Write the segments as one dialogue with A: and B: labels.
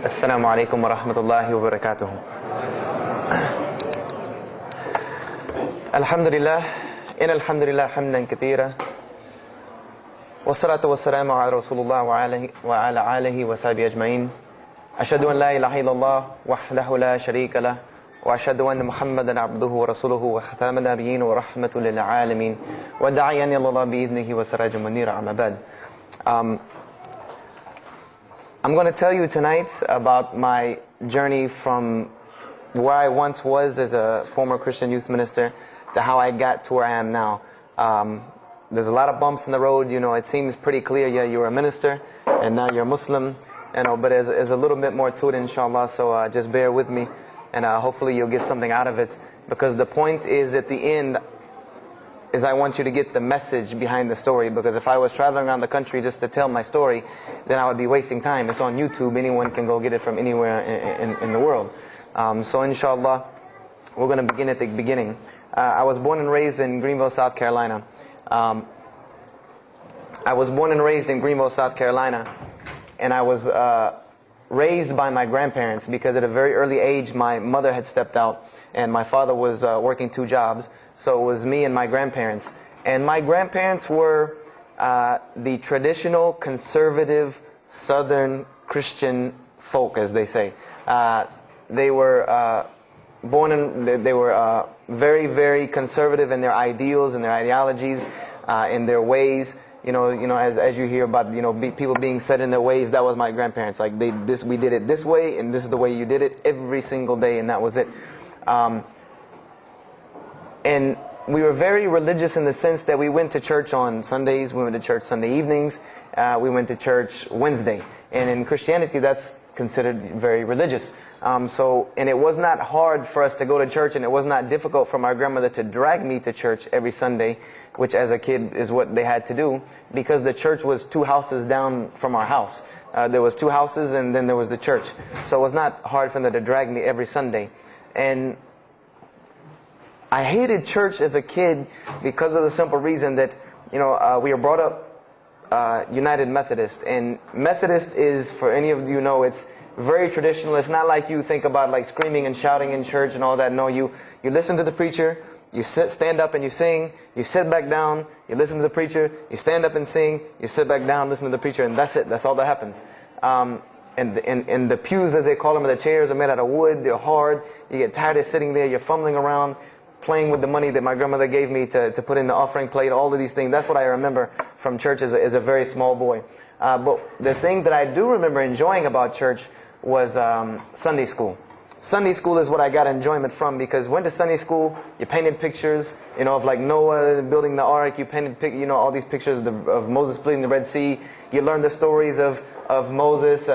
A: السلام عليكم ورحمة الله وبركاته. الحمد لله إن الحمد لله حمدا كثيرا والصلاة والسلام على رسول الله وعلى آله وصحبه أجمعين. أشهد أن لا إله إلا الله وحده لا شريك له وأشهد أن محمدا عبده ورسوله وختام النبيين ورحمة للعالمين وداعيا إلى الله بإذنه وسراجا منيرا. أما بعد. I'm going to tell you tonight about my journey from where I once was as a former Christian youth minister to how I got to where I am now. There's a lot of bumps in the road. You know, it seems pretty clear. Yeah, you're a minister and now you're a Muslim. You know, but there's a little bit more to it, inshallah. So just bear with me, and hopefully you'll get something out of it. Because the point is, at the end, is I want you to get the message behind the story. Because if I was traveling around the country just to tell my story, then I would be wasting time. It's on YouTube. Anyone can go get it from anywhere in the world. So inshallah, we're going to begin at the beginning. I was born and raised in Greenville, South Carolina. I was born and raised in Greenville, South Carolina. And I was raised by my grandparents because at a very early age, my mother had stepped out and my father was working 2 jobs. So it was me and my grandparents. And my grandparents were the traditional, conservative, Southern Christian folk, as they say. They were born in, they were very, very conservative in their ideals and their ideologies, in their ways. You know, as you hear about, people being set in their ways, that was my grandparents. Like we did it this way, and this is the way you did it every single day, and that was it. And we were very religious in the sense that we went to church on Sundays, we went to church Sunday evenings, we went to church Wednesday. And in Christianity, that's considered very religious. And it was not hard for us to go to church, and it was not difficult for my grandmother to drag me to church every Sunday, which as a kid is what they had to do, because the church was 2 houses down from our house. There was 2 houses, and then there was the church. So it was not hard for them to drag me every Sunday. And I hated church as a kid because of the simple reason that, we were brought up United Methodist. And Methodist is, for any of you know, it's very traditional. It's not like you think about like screaming and shouting in church and all that. No, you listen to the preacher, you stand up and you sing, you sit back down, you listen to the preacher, you stand up and sing, you sit back down, listen to the preacher, and that's it. That's all that happens. And the pews, as they call them, the chairs are made out of wood, they're hard, you get tired of sitting there, you're fumbling around, playing with the money that my grandmother gave me to put in the offering plate, all of these things. That's what I remember from church as a very small boy. But the thing that I do remember enjoying about church was Sunday school. Sunday school is what I got enjoyment from, because went to Sunday school, you painted pictures, of like Noah building the ark, you painted, all these pictures of Moses splitting the Red Sea. You learned the stories of Moses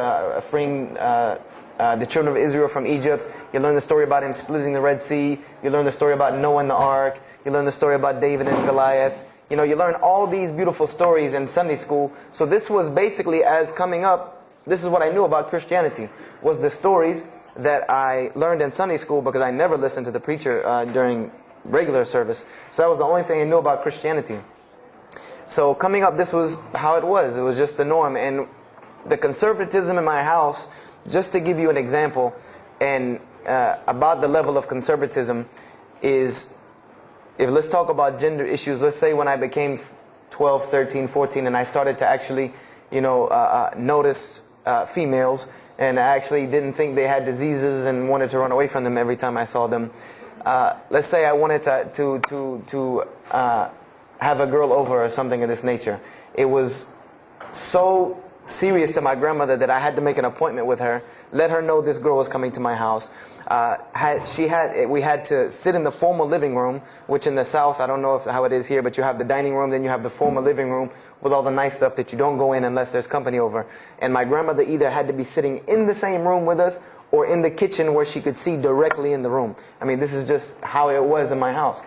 A: freeing the children of Israel from Egypt. You learn the story about him splitting the Red Sea. You learn the story about Noah and the ark. You learn the story about David and Goliath. You learn all these beautiful stories in Sunday school. So this was basically, as coming up, this is what I knew about Christianity, was the stories that I learned in Sunday school, because I never listened to the preacher during regular service. So that was the only thing I knew about Christianity. So coming up, this was how it was. It was just the norm. And the conservatism in my house, just to give you an example, and about the level of conservatism is, if let's talk about gender issues, let's say when I became 12, 13, 14, and I started to actually, notice females, and I actually didn't think they had diseases and wanted to run away from them every time I saw them. Let's say I wanted to have a girl over or something of this nature. It was so serious to my grandmother that I had to make an appointment with her, let her know this girl was coming to my house. We had to sit in the formal living room, which in the South, I don't know how it is here, but you have the dining room, then you have the formal living room with all the nice stuff that you don't go in unless there's company over. And my grandmother either had to be sitting in the same room with us or in the kitchen where she could see directly in the room. I mean, this is just how it was in my house.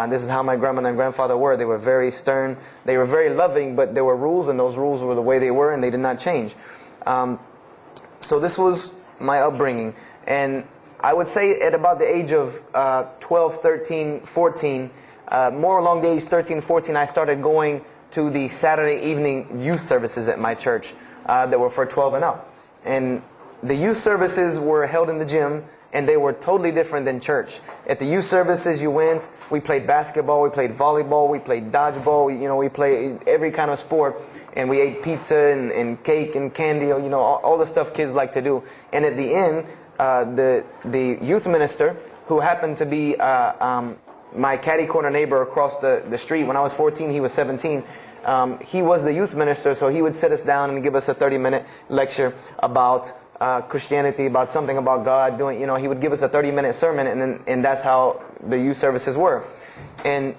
A: This is how my grandmother and grandfather were. They were very stern. They were very loving, but there were rules, and those rules were the way they were, and they did not change. So this was my upbringing. And I would say at about the age of 12, 13, 14, more along the age 13, 14, I started going to the Saturday evening youth services at my church that were for 12 and up. And the youth services were held in the gym, and they were totally different than church. At the youth services, you went, we played basketball, we played volleyball, we played dodgeball, we played every kind of sport, and we ate pizza and cake and candy, all the stuff kids like to do. And at the end, the youth minister, who happened to be my catty corner neighbor across the street. When I was 14, he was 17. He was the youth minister, so he would sit us down and give us a 30-minute lecture about Christianity, about something about God. He would give us a 30-minute sermon, and that's how the youth services were. And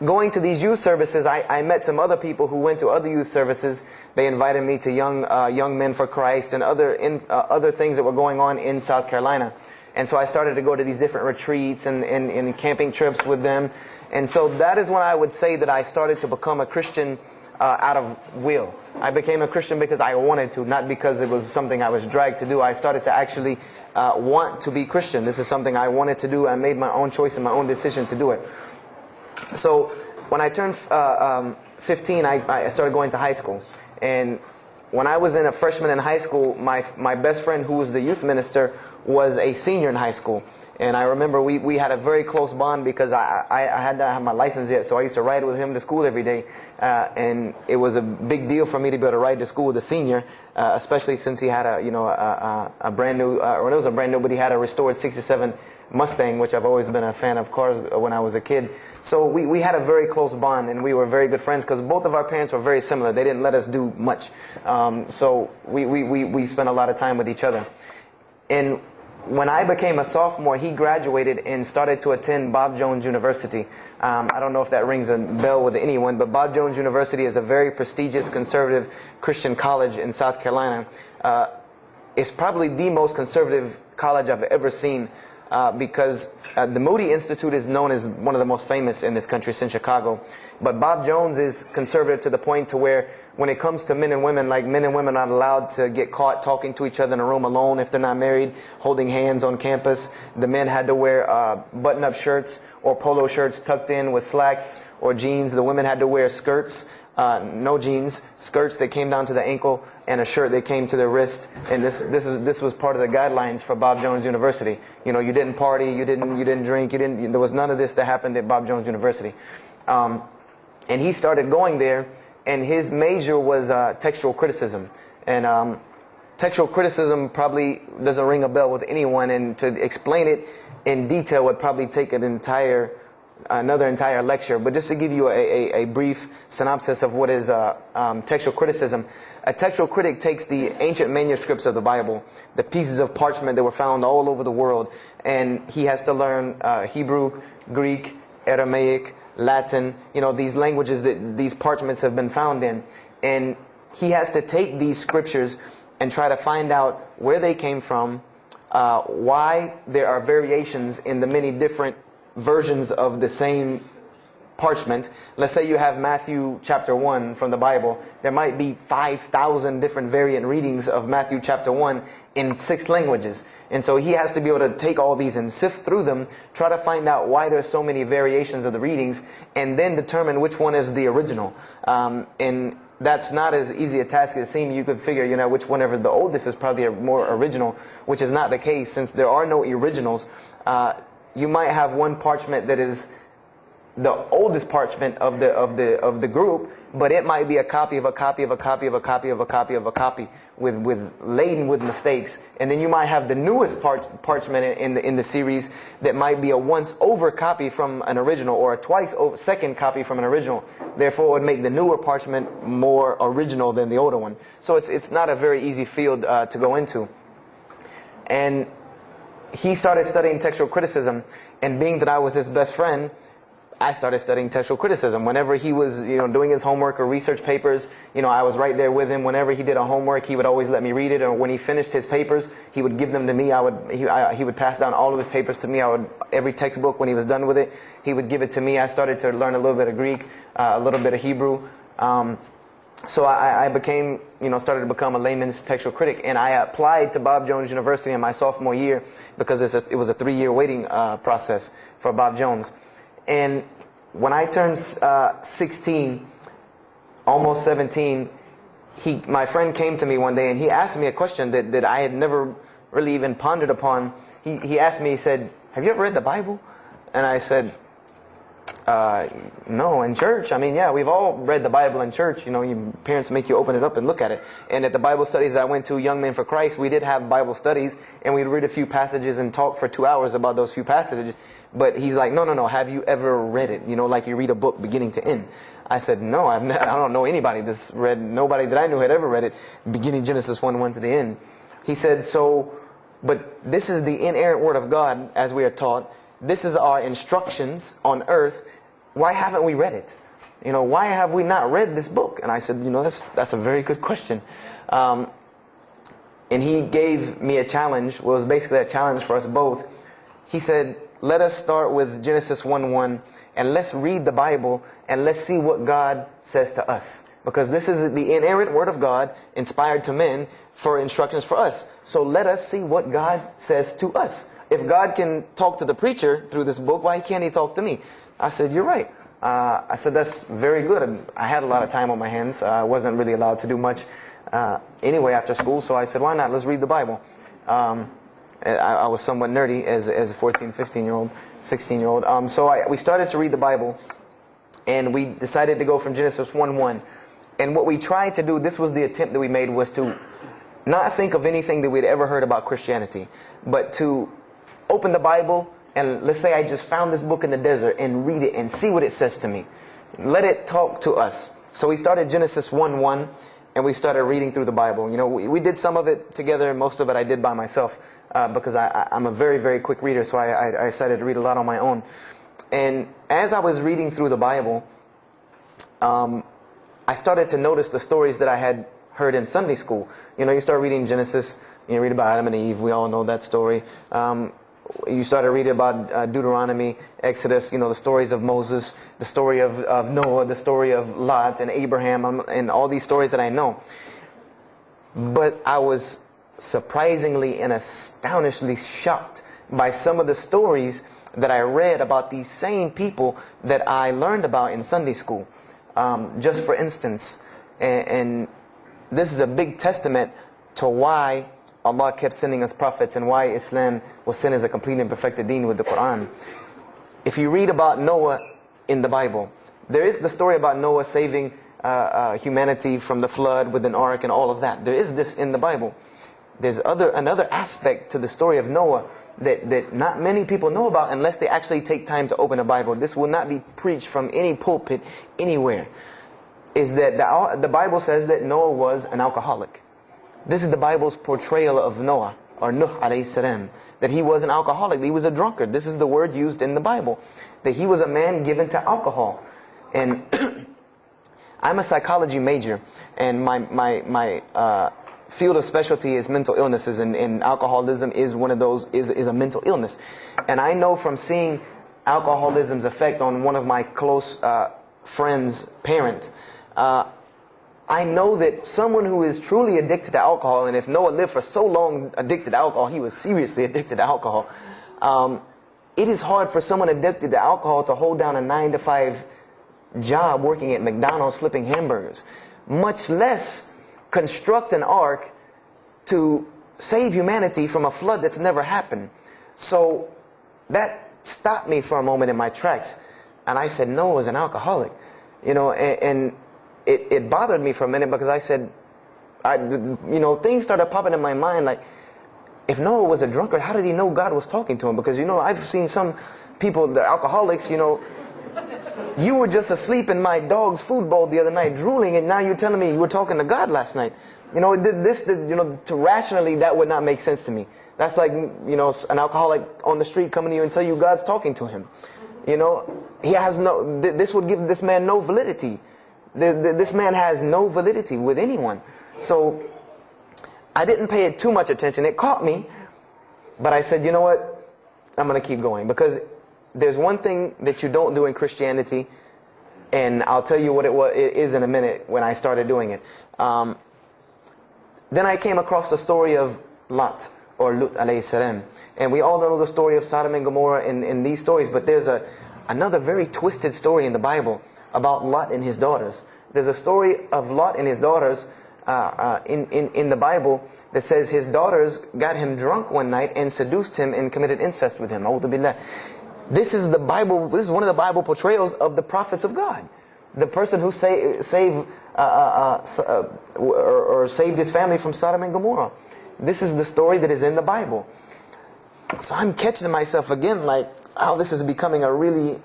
A: going to these youth services, I met some other people who went to other youth services. They invited me to Young Men for Christ and other things that were going on in South Carolina. And so I started to go to these different retreats and camping trips with them. And so that is when I would say that I started to become a Christian out of will. I became a Christian because I wanted to, not because it was something I was dragged to do. I started to actually want to be Christian. This is something I wanted to do. I made my own choice and my own decision to do it. So when I turned 15, I started going to high school. And when I was a freshman in high school, my best friend, who was the youth minister, was a senior in high school. And I remember we had a very close bond because I had not have my license yet, so I used to ride with him to school every day. And it was a big deal for me to be able to ride to school with a senior, especially since he had a brand new, or it was a brand new, but he had a restored '67 Mustang, which I've always been a fan of cars when I was a kid. So we had a very close bond, and we were very good friends because both of our parents were very similar. They didn't let us do much. So we spent a lot of time with each other. And when I became a sophomore, he graduated and started to attend Bob Jones University. I don't know if that rings a bell with anyone, but Bob Jones University is a very prestigious conservative Christian college in South Carolina. It's probably the most conservative college I've ever seen. Because the Moody Institute is known as one of the most famous in this country, it's in Chicago. But Bob Jones is conservative to the point to where when it comes to men and women, like men and women are not allowed to get caught talking to each other in a room alone if they're not married, holding hands on campus. The men had to wear button-up shirts or polo shirts tucked in with slacks or jeans. The women had to wear skirts. No jeans, skirts that came down to the ankle, and a shirt that came to the wrist. And this was part of the guidelines for Bob Jones University. You didn't party, you didn't drink, there was none of this that happened at Bob Jones University. And he started going there, and his major was textual criticism. And textual criticism probably doesn't ring a bell with anyone, and to explain it in detail would probably take another entire lecture. But just to give you a brief synopsis of what is textual criticism. A textual critic takes the ancient manuscripts of the Bible, the pieces of parchment that were found all over the world, and he has to learn Hebrew, Greek, Aramaic, Latin, these languages that these parchments have been found in. And he has to take these scriptures and try to find out where they came from, why there are variations in the many different versions of the same parchment. Let's say you have Matthew chapter 1 from the Bible. There might be 5,000 different variant readings of Matthew chapter 1 in 6 languages. And so he has to be able to take all these and sift through them, try to find out why there's so many variations of the readings, and then determine which one is the original. And that's not as easy a task as it seems. You could figure, which whenever the oldest is probably a more original, which is not the case since there are no originals. You might have one parchment that is the oldest parchment of the group, but it might be a copy of a copy of a copy of a copy of a copy of a copy laden with mistakes. And then you might have the newest parchment in the series that might be a once over copy from an original, or a twice over second copy from an original. Therefore, it would make the newer parchment more original than the older one. So it's not a very easy field to go into. And he started studying textual criticism, and being that I was his best friend, I started studying textual criticism. Whenever he was, doing his homework or research papers, I was right there with him. Whenever he did a homework, he would always let me read it. Or when he finished his papers, he would give them to me. He would pass down all of his papers to me. Every textbook, when he was done with it, he would give it to me. I started to learn a little bit of Greek, a little bit of Hebrew. So I became, started to become a layman's textual critic, and I applied to Bob Jones University in my sophomore year because it was a 3-year waiting process for Bob Jones. And when I turned 16, almost 17, my friend came to me one day and he asked me a question that I had never really even pondered upon. He asked me, he said, "Have you ever read the Bible?" And I said, no, in church. I mean, yeah, we've all read the Bible in church. You know, your parents make you open it up and look at it. And at the Bible studies I went to, Young Men for Christ, we did have Bible studies, and we'd read a few passages and talk for 2 hours about those few passages. But he's like, no, have you ever read it? You know, like you read a book beginning to end. I said, no, I don't know anybody that's read, nobody that I knew had ever read it, beginning Genesis 1:1 to the end. He said, but this is the inerrant Word of God, as we are taught. This is our instructions on earth. Why haven't we read it? You know, why have we not read this book? And I said, you know, that's a very good question. And he gave me a challenge. Well, it was basically a challenge for us both. He said, let us start with Genesis 1:1 and let's read the Bible and let's see what God says to us. Because this is the inerrant Word of God, inspired to men for instructions for us. So let us see what God says to us. If God can talk to the preacher through this book, why can't He talk to me? I said, you're right. I said, that's very good. I had a lot of time on my hands. I wasn't really allowed to do much anyway after school. So I said, why not? Let's read the Bible. I was somewhat nerdy as a 14, 15-year-old, 16-year-old. So we started to read the Bible. And we decided to go from Genesis 1:1. And what we tried to do, this was the attempt that we made, was to not think of anything that we'd ever heard about Christianity, but to open the Bible and let's say I just found this book in the desert and read it and see what it says to me. Let it talk to us. So we started Genesis 1:1 and we started reading through the Bible. You know, we did some of it together and most of it I did by myself because I'm a very, very quick reader, so I decided to read a lot on my own. And as I was reading through the Bible, I started to notice the stories that I had heard in Sunday school. You know, you start reading Genesis, you read about Adam and Eve, we all know that story. You started reading about Deuteronomy, Exodus, you know, the stories of Moses, the story of Noah, the story of Lot and Abraham, and all these stories that I know. But I was surprisingly and astonishingly shocked by some of the stories that I read about these same people that I learned about in Sunday school. Just for instance, and this is a big testament to why Allah kept sending us prophets and why Islam was sent as a complete and perfected deen with the Quran. If you read about Noah in the Bible, there is the story about Noah saving humanity from the flood with an ark and all of that. There is this in the Bible. There's another aspect to the story of Noah that not many people know about unless they actually take time to open a Bible. This will not be preached from any pulpit anywhere. Is that the Bible says that Noah was an alcoholic. This is the Bible's portrayal of Noah, or Nuh alayhi salam, that he was an alcoholic, that he was a drunkard. This is the word used in the Bible, that he was a man given to alcohol. And I'm a psychology major, and my field of specialty is mental illnesses, and alcoholism is one of those, is a mental illness. And I know from seeing alcoholism's effect on one of my close friends' parents, I know that someone who is truly addicted to alcohol, and if Noah lived for so long addicted to alcohol, he was seriously addicted to alcohol. It is hard for someone addicted to alcohol to hold down a 9-to-5 job working at McDonald's flipping hamburgers, much less construct an ark to save humanity from a flood that's never happened. So that stopped me for a moment in my tracks, and I said, Noah was an alcoholic, you know, and it bothered me for a minute because I said, you know, things started popping in my mind like, if Noah was a drunkard, how did he know God was talking to him? Because, you know, I've seen some people, they're alcoholics, you know, you were just asleep in my dog's food bowl the other night, drooling, and now you're telling me you were talking to God last night. You know, you know, to rationally, that would not make sense to me. That's like, you know, an alcoholic on the street coming to you and tell you God's talking to him. You know, he has no, this would give this man no validity. This man has no validity with anyone. So I didn't pay it too much attention. It caught me, but I said, you know what? I'm going to keep going, because there's one thing that you don't do in Christianity, and I'll tell you what it is in a minute when I started doing it. Then I came across the story of Lot, or Lut alayhi salam. And we all know the story of Sodom and Gomorrah in these stories, but there's another very twisted story in the Bible about Lot and his daughters. There's a story of Lot and his daughters in the Bible that says his daughters got him drunk one night and seduced him and committed incest with him. A'udhu billah. This is the Bible. This is one of the Bible portrayals of the prophets of God. The person who saved his family from Sodom and Gomorrah. This is the story that is in the Bible. So I'm catching myself again, like, how this is becoming a really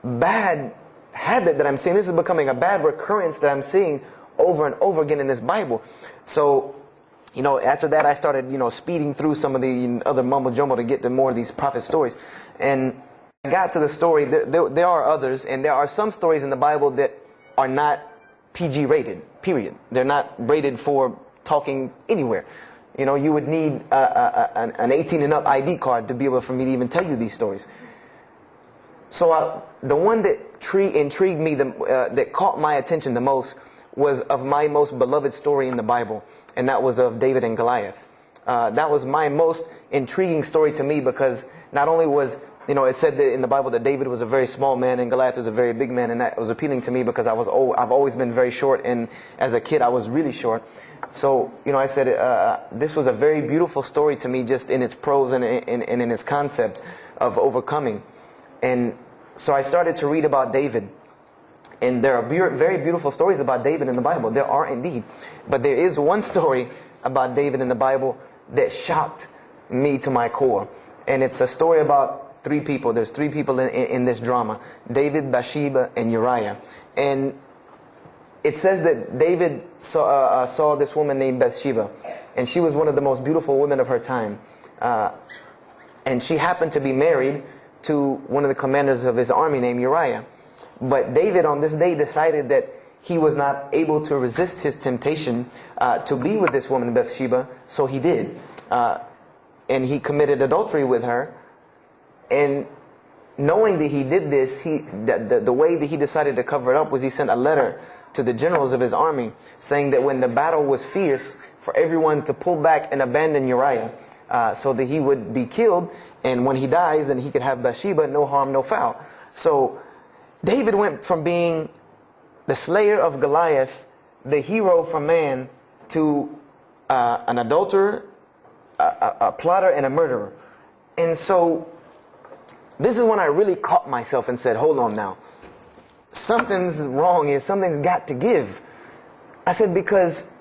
A: bad habit that I'm seeing. This is becoming a bad recurrence that I'm seeing over and over again in this Bible. So, after that I started, speeding through some of the other mumbo jumbo to get to more of these prophet stories. And I got to the story, there are others, and there are some stories in the Bible that are not PG rated, period. They're not rated for talking anywhere. You would need an 18 and up ID card to be able for me to even tell you these stories. So the one that intrigued me, that caught my attention the most, was of my most beloved story in the Bible, and that was of David and Goliath. That was my most intriguing story to me, because not only was, it said that in the Bible that David was a very small man and Goliath was a very big man, and that was appealing to me because I've always been very short, and as a kid I was really short. So, I said this was a very beautiful story to me, just in its prose and in its concept of overcoming. And so I started to read about David. And there are very beautiful stories about David in the Bible. There are indeed. But there is one story about David in the Bible that shocked me to my core. And it's a story about three people. There's three people in this drama: David, Bathsheba, and Uriah. And it says that David saw this woman named Bathsheba. And she was one of the most beautiful women of her time. And she happened to be married to one of the commanders of his army named Uriah. But David on this day decided that he was not able to resist his temptation to be with this woman Bathsheba, so he did. And he committed adultery with her. And knowing that he did this, the way that he decided to cover it up was he sent a letter to the generals of his army saying that when the battle was fierce, for everyone to pull back and abandon Uriah so that he would be killed. And when he dies, then he could have Bathsheba, no harm, no foul. So David went from being the slayer of Goliath, the hero from man, to an adulterer, a plotter, and a murderer. And so this is when I really caught myself and said, hold on now. Something's wrong here. Something's got to give. I said, because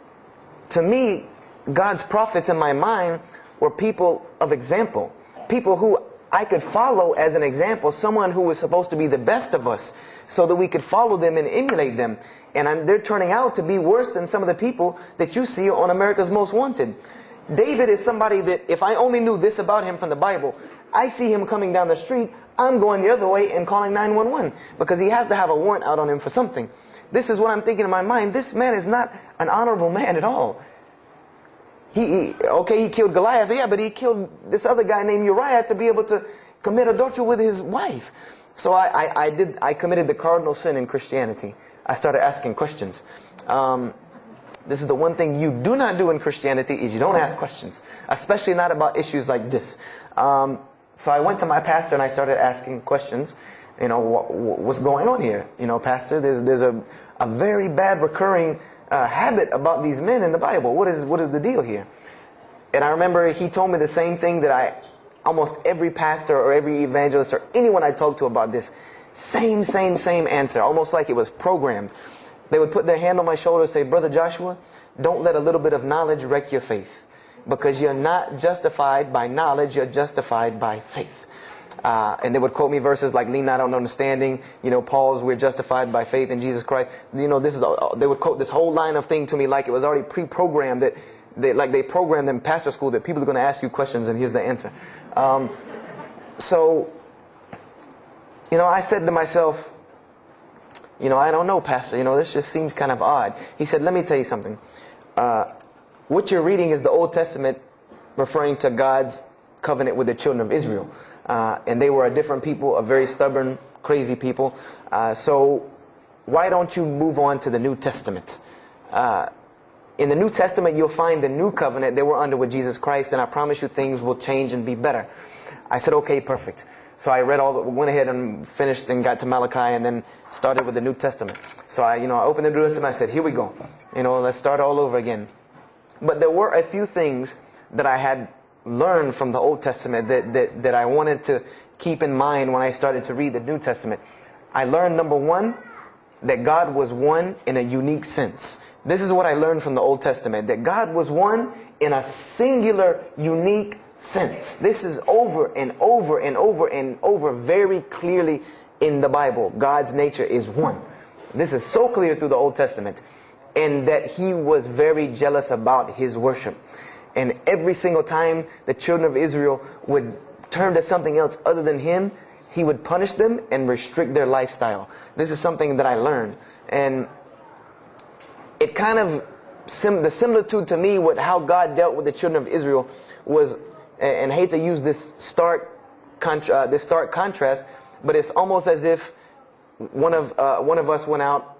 A: to me, God's prophets in my mind were people of example. People who I could follow as an example, someone who was supposed to be the best of us, so that we could follow them and emulate them. And they're turning out to be worse than some of the people that you see on America's Most Wanted. David is somebody that, if I only knew this about him from the Bible, I see him coming down the street, I'm going the other way and calling 911, because he has to have a warrant out on him for something. This is what I'm thinking in my mind. This man is not an honorable man at all. He killed Goliath, yeah, but he killed this other guy named Uriah to be able to commit adultery with his wife. So I committed the cardinal sin in Christianity. I started asking questions. This is the one thing you do not do in Christianity, is you don't ask questions, especially not about issues like this. So I went to my pastor and I started asking questions. What's going on here? Pastor, there's a very bad recurring habit about these men in the Bible. What is the deal here? And I remember he told me the same thing that almost every pastor or every evangelist or anyone I talked to about this, same answer, almost like it was programmed. They would put their hand on my shoulder and say, Brother Joshua, don't let a little bit of knowledge wreck your faith, because you're not justified by knowledge, you're justified by faith. And they would quote me verses like, lean not on understanding, Paul's, we're justified by faith in Jesus Christ. They would quote this whole line of thing to me like it was already pre-programmed, that they programmed in pastor school that people are going to ask you questions and here's the answer. So I said to myself, I don't know, Pastor, this just seems kind of odd. He said, let me tell you something. What you're reading is the Old Testament referring to God's covenant with the children of Israel. And they were a different people, a very stubborn, crazy people. So why don't you move on to the New Testament? In the New Testament, you'll find the new covenant they were under with Jesus Christ, and I promise you things will change and be better. I said, okay, perfect. So I went ahead and finished and got to Malachi and then started with the New Testament. So I opened the New Testament. I said, here we go. Let's start all over again. But there were a few things that I had learned from the Old Testament that I wanted to keep in mind when I started to read the New Testament. I learned, number one, that God was one in a unique sense. This is what I learned from the Old Testament, that God was one in a singular, unique sense. This is over and over and over and over very clearly in the Bible. God's nature is one. This is so clear through the Old Testament. And that He was very jealous about His worship. And every single time the children of Israel would turn to something else other than Him, He would punish them and restrict their lifestyle. This is something that I learned. And it kind of, the similitude to me with how God dealt with the children of Israel was, and I hate to use this stark contrast, but it's almost as if one of us went out,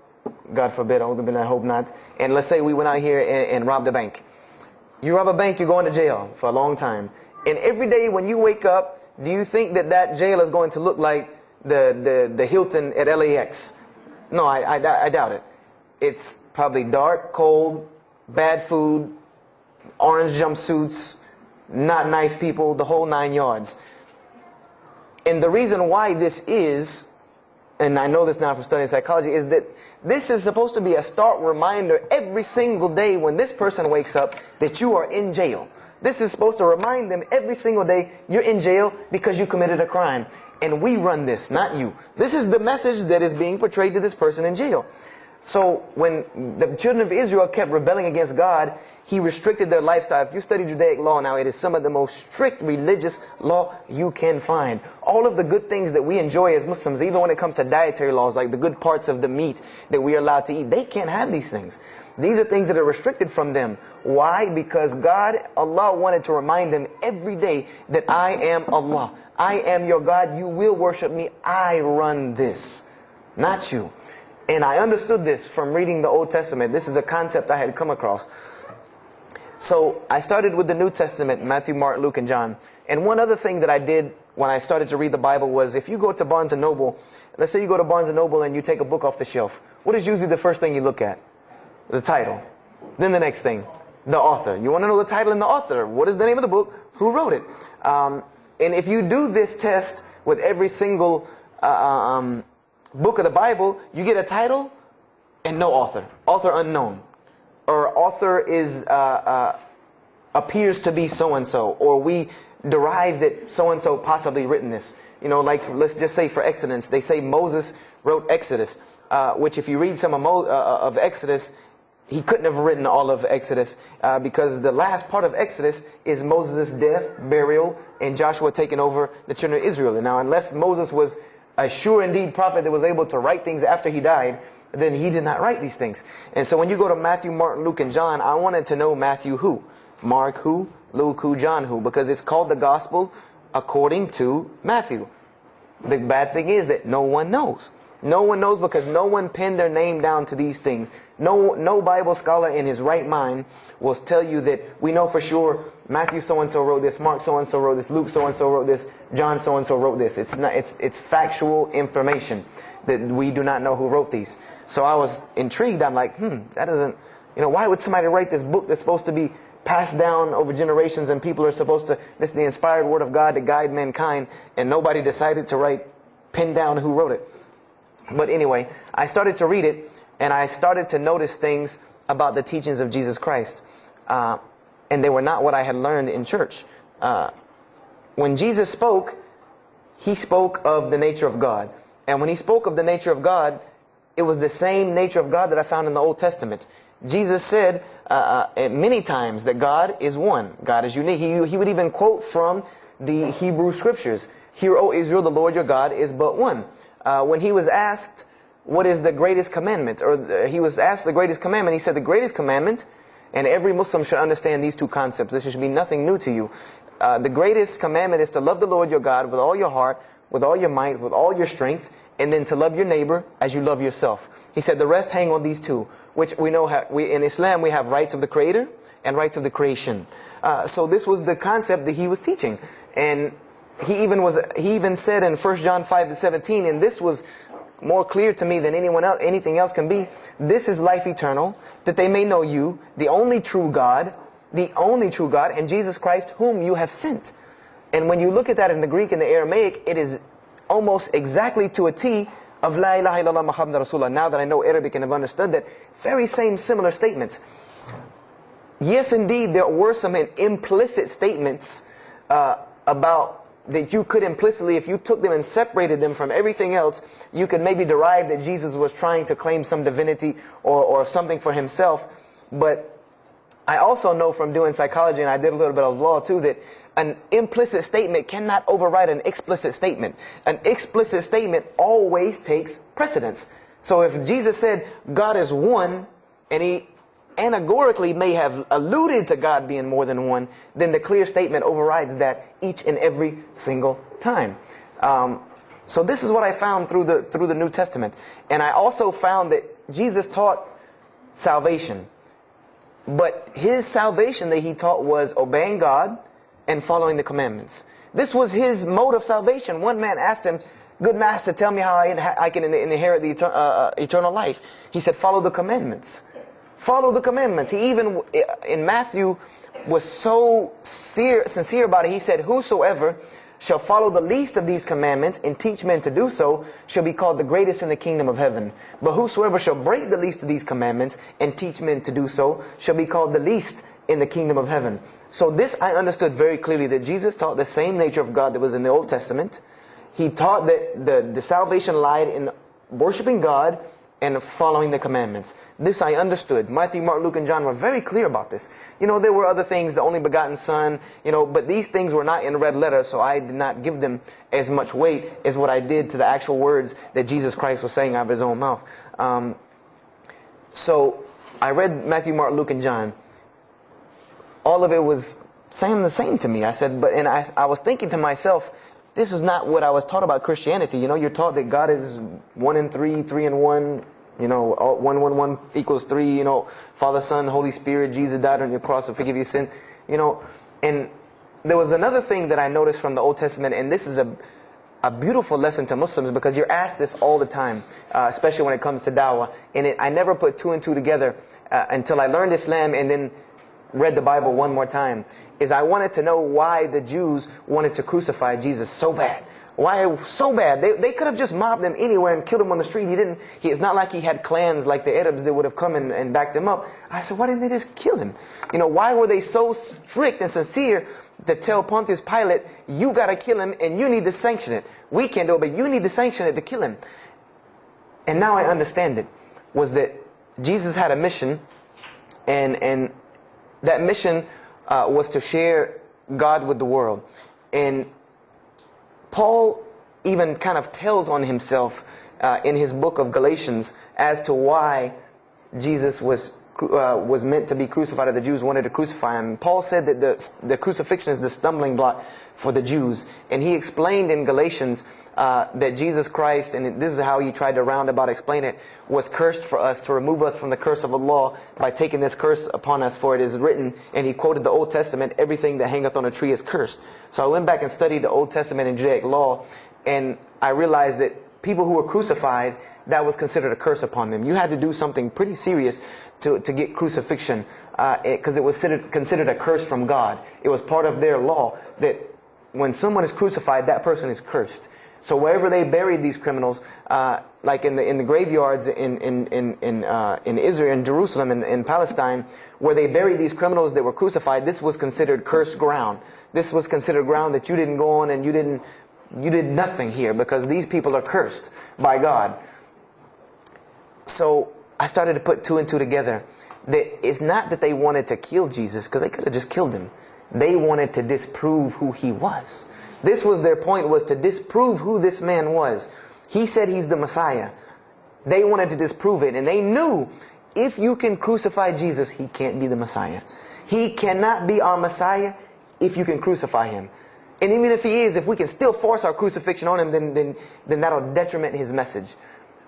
A: God forbid, I hope not, and let's say we went out here and robbed a bank. You rob a bank, you're going to jail for a long time. And every day when you wake up, do you think that jail is going to look like the Hilton at LAX? No, I doubt it. It's probably dark, cold, bad food, orange jumpsuits, not nice people, the whole 9 yards. And the reason why this is, and I know this now from studying psychology, is that this is supposed to be a stark reminder every single day when this person wakes up that you are in jail. This is supposed to remind them every single day you're in jail because you committed a crime. And we run this, not you. This is the message that is being portrayed to this person in jail. So when the children of Israel kept rebelling against God, He restricted their lifestyle. If you study Judaic law now, it is some of the most strict religious law you can find. All of the good things that we enjoy as Muslims, even when it comes to dietary laws, like the good parts of the meat that we are allowed to eat, they can't have these things. These are things that are restricted from them. Why? Because God, Allah, wanted to remind them every day that I am Allah. I am your God. You will worship me. I run this, not you. And I understood this from reading the Old Testament. This is a concept I had come across. So I started with the New Testament, Matthew, Mark, Luke, and John. And one other thing that I did when I started to read the Bible was, if you go to Barnes & Noble, let's say you go to Barnes & Noble and you take a book off the shelf. What is usually the first thing you look at? The title. Then the next thing, the author. You want to know the title and the author. What is the name of the book? Who wrote it? And if you do this test with every single book of the Bible, you get a title and no author. Author unknown. Or author is appears to be so-and-so. Or we derive that so-and-so possibly written this. Like let's just say for Exodus, they say Moses wrote Exodus. Which if you read some of Exodus, he couldn't have written all of Exodus because the last part of Exodus is Moses' death, burial, and Joshua taking over the children of Israel. And now, unless Moses was a sure indeed prophet that was able to write things after he died, then he did not write these things. And so when you go to Matthew, Mark, Luke, and John, I wanted to know Matthew who, Mark who, Luke who, John who, because it's called the Gospel according to Matthew. The bad thing is that no one knows. No one knows because no one penned their name down to these things. No Bible scholar in his right mind will tell you that we know for sure Matthew so-and-so wrote this, Mark so-and-so wrote this, Luke so-and-so wrote this, John so-and-so wrote this. It's factual information that we do not know who wrote these. So I was intrigued. I'm like, that doesn't, why would somebody write this book that's supposed to be passed down over generations and people are supposed to, this is the inspired word of God to guide mankind, and nobody decided to pin down who wrote it. But anyway, I started to read it, and I started to notice things about the teachings of Jesus Christ. And they were not what I had learned in church. When Jesus spoke, He spoke of the nature of God. And when He spoke of the nature of God, it was the same nature of God that I found in the Old Testament. Jesus said many times that God is one. God is unique. He would even quote from the Hebrew Scriptures. Hear, O Israel, the Lord your God is but one. When He was asked, what is the greatest commandment? Or He was asked the greatest commandment. He said the greatest commandment, and every Muslim should understand these two concepts. This should be nothing new to you. The greatest commandment is to love the Lord your God with all your heart, with all your might, with all your strength, and then to love your neighbor as you love yourself. He said the rest hang on these two, which we know in Islam we have rights of the Creator and rights of the creation. So this was the concept that He was teaching. And he even said in 1 John 5:17, and this was more clear to me than anything else can be, this is life eternal, that they may know you, the only true God, and Jesus Christ, whom you have sent. And when you look at that in the Greek and the Aramaic, it is almost exactly to a T of La ilaha illallah Muhammad Rasulullah. Now that I know Arabic and have understood that, very same similar statements. Yes, indeed, there were some implicit statements about that you could implicitly, if you took them and separated them from everything else, you could maybe derive that Jesus was trying to claim some divinity or something for himself. But I also know from doing psychology, and I did a little bit of law too, that an implicit statement cannot override an explicit statement. An explicit statement always takes precedence. So if Jesus said God is one, and he anagorically may have alluded to God being more than one, then the clear statement overrides that each and every single time. So this is what I found through the New Testament. And I also found that Jesus taught salvation. But his salvation that he taught was obeying God and following the commandments. This was his mode of salvation. One man asked him, "Good master, tell me how I can inherit the eternal life." He said, "Follow the commandments." Follow the commandments. He even, in Matthew, was so sincere about it. He said, "Whosoever shall follow the least of these commandments and teach men to do so shall be called the greatest in the kingdom of heaven. But whosoever shall break the least of these commandments and teach men to do so shall be called the least in the kingdom of heaven." So this I understood very clearly, that Jesus taught the same nature of God that was in the Old Testament. He taught that the salvation lied in worshiping God and following the commandments. This I understood. Matthew, Mark, Luke, and John were very clear about this. There were other things, the only begotten Son, but these things were not in red letter, so I did not give them as much weight as what I did to the actual words that Jesus Christ was saying out of his own mouth. So I read Matthew, Mark, Luke, and John. All of it was saying the same to me. I said, I was thinking to myself, this is not what I was taught about Christianity. You're taught that God is 1 in 3, 3 in 1. 1 equals 3. Father, Son, Holy Spirit. Jesus died on your cross to forgive your sin. And there was another thing that I noticed from the Old Testament, and this is a beautiful lesson to Muslims, because you're asked this all the time, especially when it comes to da'wah. And I never put 2 and 2 together until I learned Islam and then read the Bible one more time. Is I wanted to know why the Jews wanted to crucify Jesus so bad. Why so bad? They could have just mobbed him anywhere and killed him on the street. It's not like he had clans like the Arabs that would have come and backed him up. I said, why didn't they just kill him? Why were they so strict and sincere to tell Pontius Pilate, you got to kill him and you need to sanction it. We can't do it, but you need to sanction it to kill him. And now I understand it. Was that Jesus had a mission, and that mission was to share God with the world. And Paul even kind of tells on himself in his book of Galatians as to why Jesus was meant to be crucified, or the Jews wanted to crucify him. Paul said that the crucifixion is the stumbling block for the Jews. And he explained in Galatians that Jesus Christ, and this is how he tried to roundabout explain it, was cursed for us, to remove us from the curse of Allah by taking this curse upon us. For it is written, and he quoted the Old Testament, everything that hangeth on a tree is cursed. So I went back and studied the Old Testament and Judaic law, and I realized that people who were crucified, that was considered a curse upon them. You had to do something pretty serious to get crucifixion, because it was considered a curse from God. It was part of their law that when someone is crucified, that person is cursed. So wherever they buried these criminals, like in the graveyards in Israel, in Jerusalem, in Palestine, where they buried these criminals that were crucified, this was considered cursed ground. This was considered ground that you didn't go on, and you did nothing here, because these people are cursed by God. So I started to put 2 and 2 together. That it's not that they wanted to kill Jesus, because they could have just killed him. They wanted to disprove who he was. This was their point, was to disprove who this man was. He said he's the Messiah. They wanted to disprove it. And they knew, if you can crucify Jesus, he can't be the Messiah. He cannot be our Messiah if you can crucify him. And even if he is, if we can still force our crucifixion on him, then that'll detriment his message.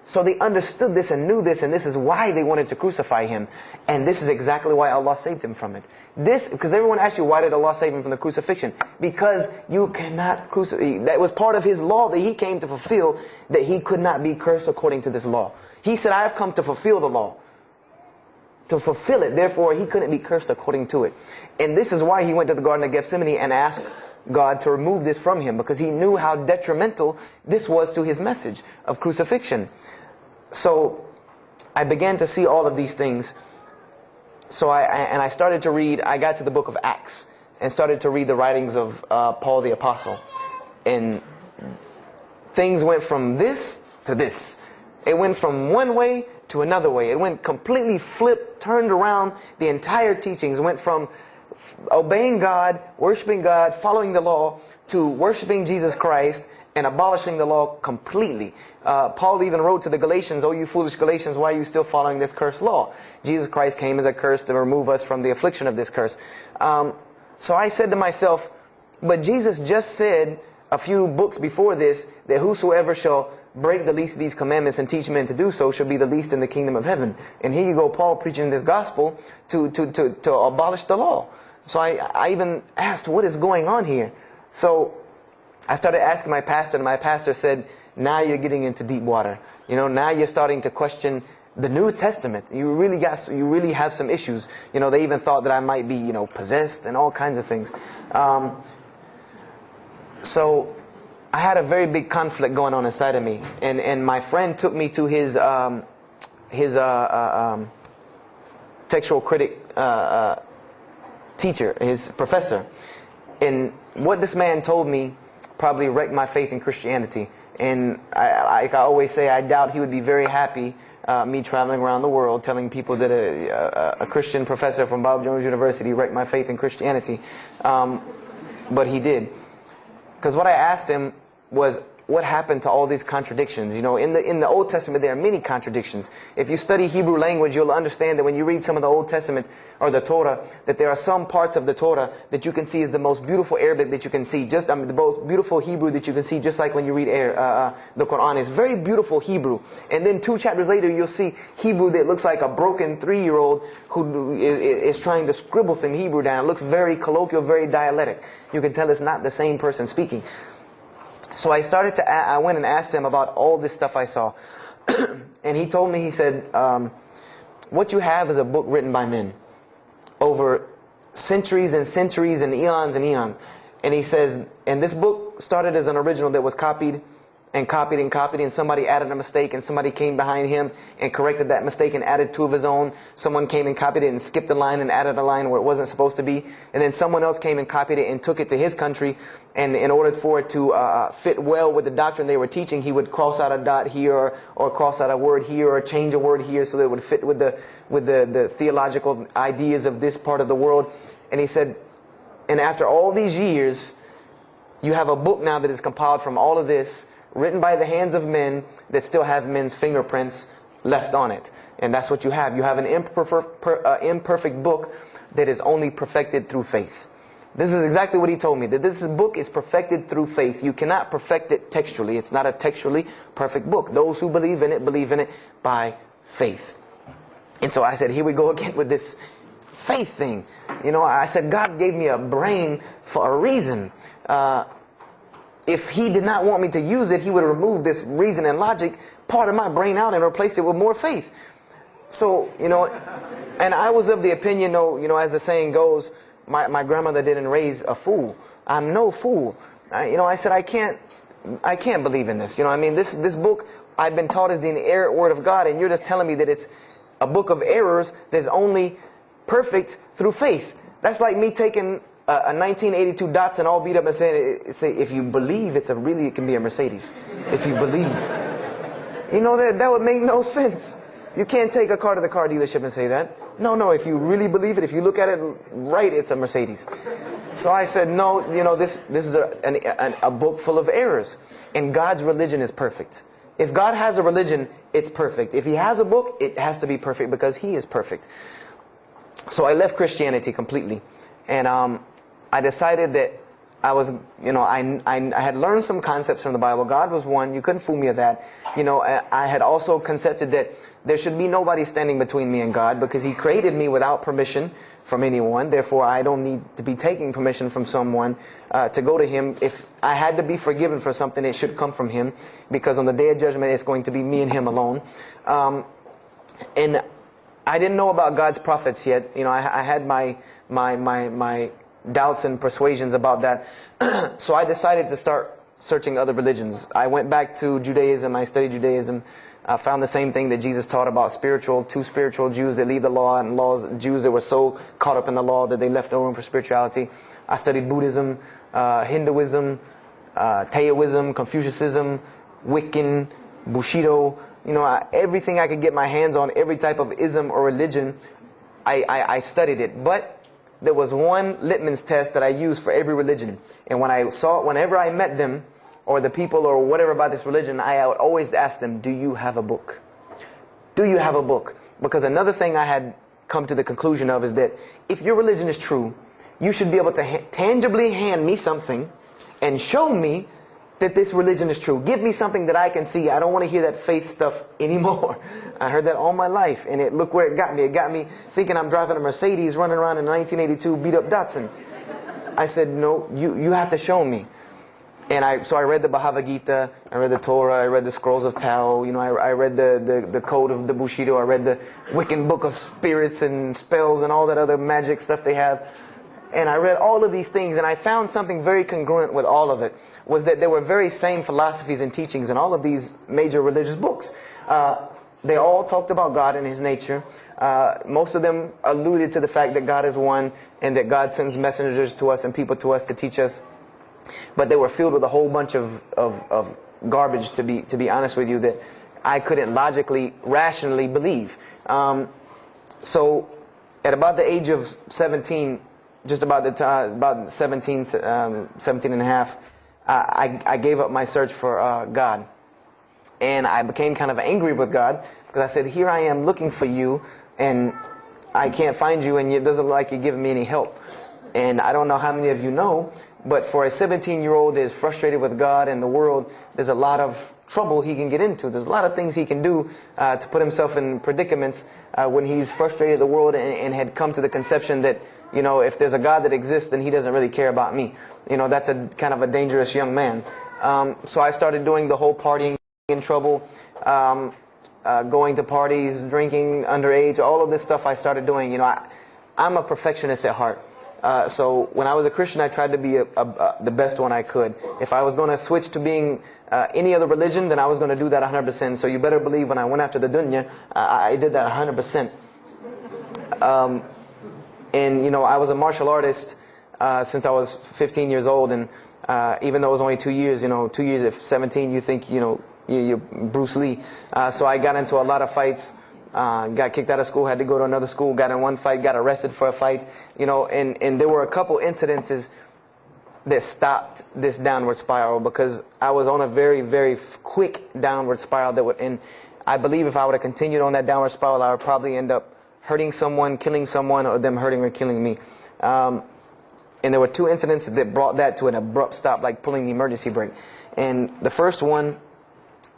A: So they understood this and knew this, and this is why they wanted to crucify him. And this is exactly why Allah saved him from it. Because everyone asked you, why did Allah save him from the crucifixion? Because you cannot crucify. That was part of his law that he came to fulfill, that he could not be cursed according to this law. He said, I have come to fulfill the law. To fulfill it. Therefore, he couldn't be cursed according to it. And this is why he went to the Garden of Gethsemane and asked God to remove this from him, because he knew how detrimental this was to his message of crucifixion. So I began to see all of these things. So I started to read. I got to the book of Acts and started to read the writings of Paul the Apostle. And things went from this to this. It went from one way to another way. It went completely flipped, turned around. The entire teachings went from obeying God, worshiping God, following the law, to worshiping Jesus Christ and abolishing the law completely. Paul even wrote to the Galatians, "Oh, you foolish Galatians, why are you still following this cursed law?" Jesus Christ came as a curse to remove us from the affliction of this curse. So I said to myself, but Jesus just said a few books before this that whosoever shall break the least of these commandments and teach men to do so shall be the least in the kingdom of heaven. And here you go, Paul preaching this gospel to abolish the law. So I even asked, what is going on here? So I started asking my pastor, and my pastor said, now you're getting into deep water. You know, now you're starting to question the New Testament. You really have some issues. You know, they even thought that I might be, you know, possessed and all kinds of things. So I had a very big conflict going on inside of me, and my friend took me to his textual critic teacher, his professor. And what this man told me probably wrecked my faith in Christianity. And I always say, I doubt he would be very happy me traveling around the world telling people that a Christian professor from Bob Jones University wrecked my faith in Christianity. But he did. Because what I asked him was, what happened to all these contradictions? You know, in the Old Testament there are many contradictions. If you study Hebrew language, you'll understand that when you read some of the Old Testament or the Torah, that there are some parts of the Torah that you can see is the most beautiful Arabic that you can see. The most beautiful Hebrew that you can see, just like when you read the Quran. It's very beautiful Hebrew. And then 2 chapters later, you'll see Hebrew that looks like a broken 3-year-old who is trying to scribble some Hebrew down. It looks very colloquial, very dialectic. You can tell it's not the same person speaking. So I went and asked him about all this stuff I saw. And he told me, he said, what you have is a book written by men over centuries and centuries and eons and eons. And he says, and this book started as an original that was copied and copied and copied, and somebody added a mistake, and somebody came behind him and corrected that mistake and added 2 of his own. Someone came and copied it and skipped a line and added a line where it wasn't supposed to be. And then someone else came and copied it and took it to his country, and in order for it to fit well with the doctrine they were teaching, he would cross out a dot here or cross out a word here or change a word here so that it would fit with the theological ideas of this part of the world. And he said, and after all these years, you have a book now that is compiled from all of this, written by the hands of men that still have men's fingerprints left on it. And that's what you have. You have an imperfect book that is only perfected through faith. This is exactly what he told me, that this book is perfected through faith. You cannot perfect it textually. It's not a textually perfect book. Those who believe in it by faith. And so I said, here we go again with this faith thing. You know, I said, God gave me a brain for a reason. If he did not want me to use it, he would remove this reason and logic part of my brain out and replace it with more faith. So, you know, and I was of the opinion, you know, as the saying goes, my grandmother didn't raise a fool. I'm no fool. You know, I said, I can't believe in this. You know, I mean, this book I've been taught is the inerrant word of God, and you're just telling me that it's a book of errors that's only perfect through faith. That's like me taking a 1982 Datsun all beat up and say, if you believe it can be a Mercedes. If you believe. You know, that would make no sense. You can't take a car to the car dealership and say that. No, if you really believe it, if you look at it right, it's a Mercedes. So I said, no, you know, this is a book full of errors. And God's religion is perfect. If God has a religion, it's perfect. If he has a book, it has to be perfect because he is perfect. So I left Christianity completely. And I decided that I was, I had learned some concepts from the Bible. God was one. You couldn't fool me of that. I had also concepted that there should be nobody standing between me and God, because He created me without permission from anyone. Therefore, I don't need to be taking permission from someone to go to Him. If I had to be forgiven for something, it should come from Him, because on the day of judgment, it's going to be me and Him alone. And I didn't know about God's prophets yet. I had my doubts and persuasions about that. So I decided to start searching other religions. I went back to Judaism. I studied Judaism. I found the same thing that Jesus taught about two spiritual Jews that leave the law, and Jews that were so caught up in the law that they left no room for spirituality. I studied Buddhism, Hinduism, Taoism, Confucianism, Wiccan, Bushido. Everything I could get my hands on, every type of ism or religion, I studied it. But there was one litmus test that I used for every religion. And whenever I met them, or the people, or whatever about this religion, I would always ask them, do you have a book? Do you have a book? Because another thing I had come to the conclusion of is that if your religion is true, you should be able to tangibly hand me something and show me that this religion is true. Give me something that I can see. I don't want to hear that faith stuff anymore. I heard that all my life, and look where it got me. It got me thinking I'm driving a Mercedes running around in a 1982 beat-up Datsun. I said, no, you have to show me. And so I read the Bhagavad Gita, I read the Torah, I read the Scrolls of Tao, I read the Code of the Bushido, I read the Wiccan Book of Spirits and Spells and all that other magic stuff they have. And I read all of these things, and I found something very congruent with all of it, was that there were very same philosophies and teachings in all of these major religious books. They all talked about God and His nature. Most of them alluded to the fact that God is one, and that God sends messengers to us and people to us to teach us. But they were filled with a whole bunch of garbage, to be honest with you, that I couldn't logically, rationally believe. So at about the age of 17, just about the time, about 17 and a half, I gave up my search for God. And I became kind of angry with God, because I said, here I am looking for you, and I can't find you, and it doesn't look like you're giving me any help. And I don't know how many of you know, but for a 17-year-old that is frustrated with God and the world, there's a lot of trouble he can get into. There's a lot of things he can do to put himself in predicaments when he's frustrated with the world and had come to the conception that, if there's a God that exists, then He doesn't really care about me. That's a kind of a dangerous young man. So I started doing the whole partying in trouble, going to parties, drinking underage, all of this stuff I started doing. I'm a perfectionist at heart. So when I was a Christian, I tried to be the best one I could. If I was going to switch to being any other religion, then I was going to do that 100%. So you better believe when I went after the dunya, I did that 100%. And I was a martial artist since I was 15 years old, and even though it was only 2 years, 2 years at 17, you think you're Bruce Lee. So I got into a lot of fights. Got kicked out of school, had to go to another school, got in one fight, got arrested for a fight, and there were a couple incidences that stopped this downward spiral, because I was on a very, very quick downward spiral and I believe if I would have continued on that downward spiral, I would probably end up hurting someone, killing someone, or them hurting or killing me. And there were two incidents that brought that to an abrupt stop, like pulling the emergency brake. And the first one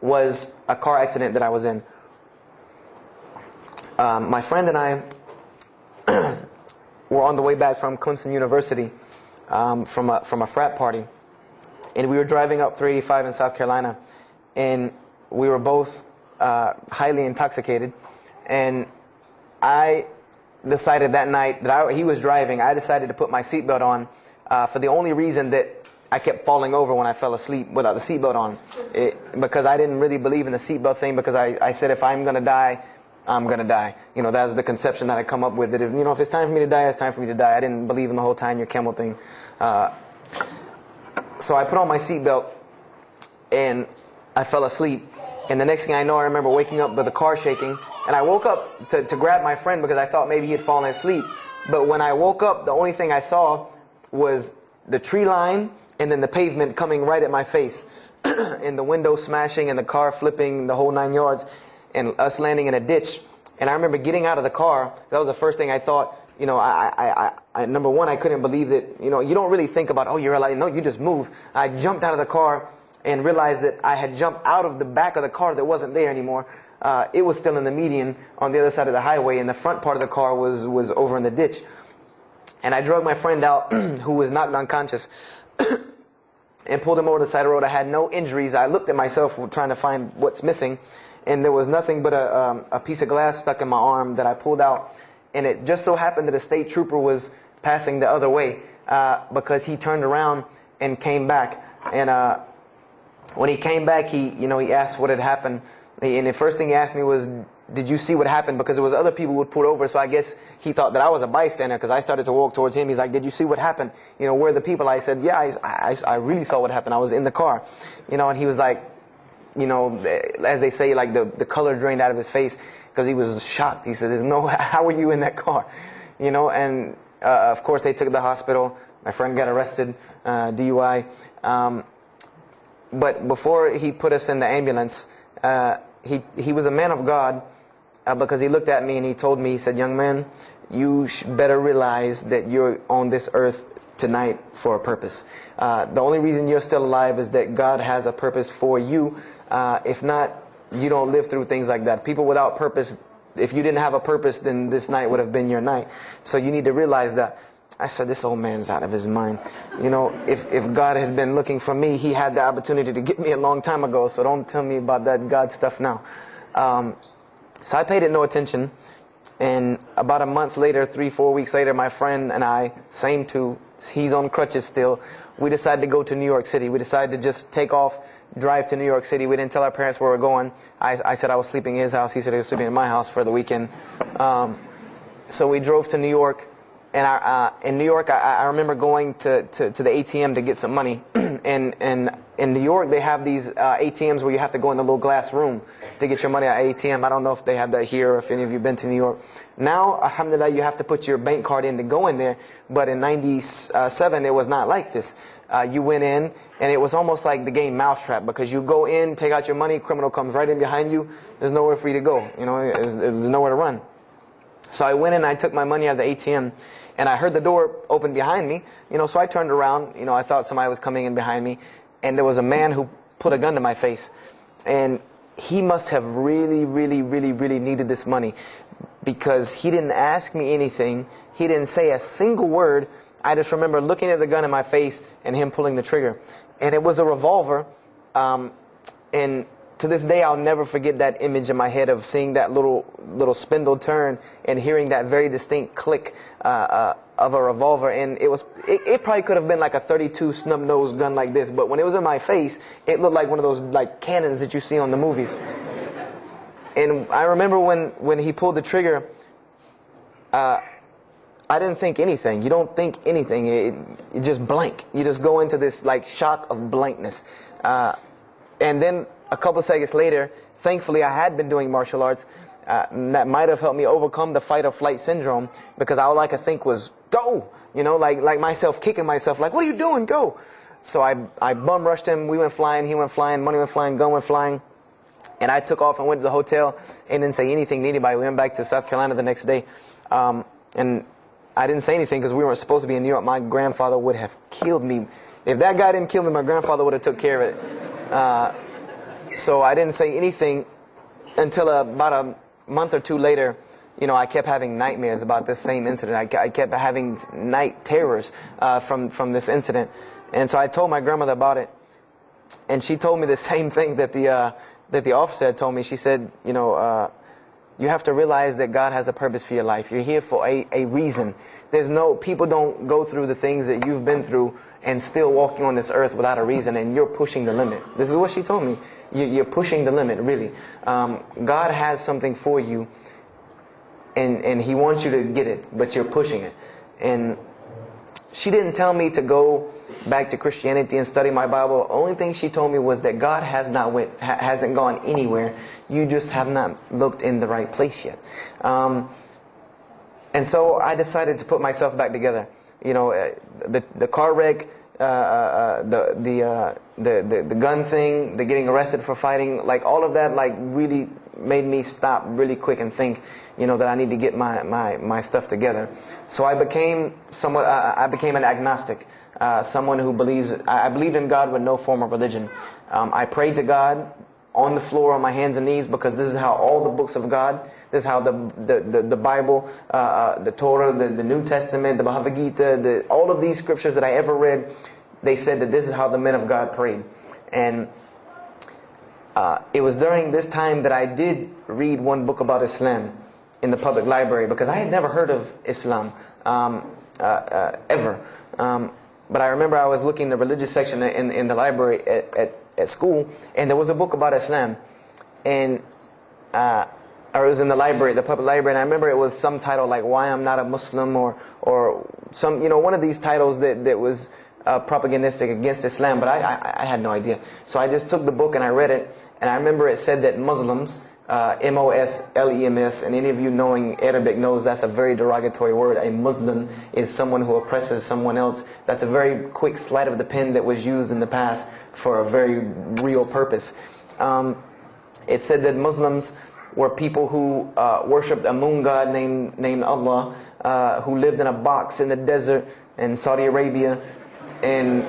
A: was a car accident that I was in. My friend and I were on the way back from Clemson University from a frat party, and we were driving up 385 in South Carolina, and we were both highly intoxicated. And I decided that night that he was driving. I decided to put my seatbelt on for the only reason that I kept falling over when I fell asleep without the seatbelt on, because I didn't really believe in the seatbelt thing, because I said if I'm going to die, I'm going to die. That was the conception that I come up with, that if it's time for me to die, it's time for me to die. I didn't believe in the whole tying your camel thing. So I put on my seatbelt and I fell asleep. And the next thing I know, I remember waking up with the car shaking. And I woke up to grab my friend because I thought maybe he had fallen asleep. But when I woke up, the only thing I saw was the tree line and then the pavement coming right at my face. And the window smashing and the car flipping, the whole 9 yards. And us landing in a ditch. And I remember getting out of the car. That was the first thing I thought. you know, number one, I couldn't believe that, you know, you don't really think about, oh, you're alive. No, you just move. I jumped out of the car and realized that I had jumped out of the back of the car that wasn't there anymore. It was still in the median on the other side of the highway, and the front part of the car was over in the ditch. And I drug my friend out, who was knocked unconscious, and pulled him over the side of the road. I had no injuries. I looked at myself trying to find what's missing, and there was nothing but a piece of glass stuck in my arm that I pulled out. And it just so happened that a state trooper was passing the other way, because he turned around and came back. And when he came back, he asked what had happened. And the first thing he asked me was, did you see what happened? Because there was other people who would pull over, so I guess he thought that I was a bystander, because I started to walk towards him. He's like, did you see what happened? You know, where are the people? I said, yeah, I really saw what happened. I was in the car. You know, and he was like, you know, as they say, like the color drained out of his face, because he was shocked. He said, how were you in that car? You know, and of course they took the hospital. My friend got arrested, DUI. But before he put us in the ambulance, he was a man of God, because he looked at me and he told me, he said, young man, you better realize that you're on this earth tonight for a purpose. The only reason you're still alive is that God has a purpose for you. If not, you don't live through things like that. People without purpose, if you didn't have a purpose, then this night would have been your night. So you need to realize that. I said, this old man's out of his mind. You know, if God had been looking for me, he had the opportunity to get me a long time ago. So don't tell me about that God stuff now. So I paid it no attention. And about a month later, 3-4 weeks later, my friend and I, same two, he's on crutches still, we decided to go to New York City. We decided to just take off, drive to New York City. We didn't tell our parents where we were going. I said I was sleeping in his house. He said he was sleeping in my house for the weekend. So we drove to New York. And in New York, I remember going to the ATM to get some money. And in New York, they have these ATMs where you have to go in the little glass room to get your money at ATM. I don't know if they have that here or if any of you have been to New York. Now, alhamdulillah, you have to put your bank card in to go in there. But in 97, it was not like this. You went in, and it was almost like the game Mousetrap, because you go in, take out your money, criminal comes right in behind you. There's nowhere for you to go. You know, there's nowhere to run. So I went in, I took my money out of the ATM, and I heard the door open behind me. You know, so I turned around. You know, I thought somebody was coming in behind me, and there was a man who put a gun to my face. And he must have really, really, really, really needed this money, because he didn't ask me anything. He didn't say a single word. I just remember looking at the gun in my face and him pulling the trigger. And it was a revolver. And to this day, I'll never forget that image in my head of seeing that little spindle turn and hearing that very distinct click of a revolver. And it probably could have been like a .32 snub-nosed gun like this, but when it was in my face, it looked like one of those like cannons that you see on the movies. And I remember when he pulled the trigger, I didn't think anything. You don't think anything. You just blank. You just go into this like shock of blankness. And then a couple seconds later, thankfully I had been doing martial arts. That might have helped me overcome the fight or flight syndrome, because all I could think was, go! You know, like myself kicking myself, like, what are you doing? Go! So I bum rushed him. We went flying. He went flying. Money went flying. Gun went flying. And I took off and went to the hotel and didn't say anything to anybody. We went back to South Carolina the next day. And I didn't say anything because we weren't supposed to be in New York. My grandfather would have killed me. If that guy didn't kill me, my grandfather would have took care of it. So I didn't say anything until about a month or two later. You know, I kept having nightmares about this same incident. I kept having night terrors from this incident. And so I told my grandmother about it. And she told me the same thing that the officer had told me. She said, you know, you have to realize that God has a purpose for your life. You're here for a reason. People don't go through the things that you've been through and still walking on this earth without a reason, and you're pushing the limit. This is what she told me. You're pushing the limit, really. God has something for you, and He wants you to get it, but you're pushing it. And she didn't tell me to go back to Christianity and study my Bible. The only thing she told me was that God hasn't gone anywhere. You just have not looked in the right place yet. And so I decided to put myself back together. You know, the car wreck, the gun thing, the getting arrested for fighting, like all of that, like really made me stop really quick and think, that I need to get my stuff together. So I became an agnostic, someone who I believed in God with no form of religion. I prayed to God on the floor on my hands and knees, because this is how all the books of God, this is how the Bible, the Torah, the New Testament, the Bhagavad Gita, all of these scriptures that I ever read, they said that this is how the men of God prayed. And it was during this time that I did read one book about Islam in the public library, because I had never heard of Islam ever. But I remember I was looking in the religious section in the library at school, and there was a book about Islam, and or it was in the library, the public library, and I remember it was some title like "Why I'm Not a Muslim" or some one of these titles that was propagandistic against Islam, but I had no idea. So I just took the book and I read it, and I remember it said that Muslims, M-O-S-L-E-M-S, and any of you knowing Arabic knows that's a very derogatory word. A Muslim is someone who oppresses someone else. That's a very quick sleight of the pen that was used in the past for a very real purpose. It said that Muslims were people who worshipped a moon god named Allah, who lived in a box in the desert in Saudi Arabia, and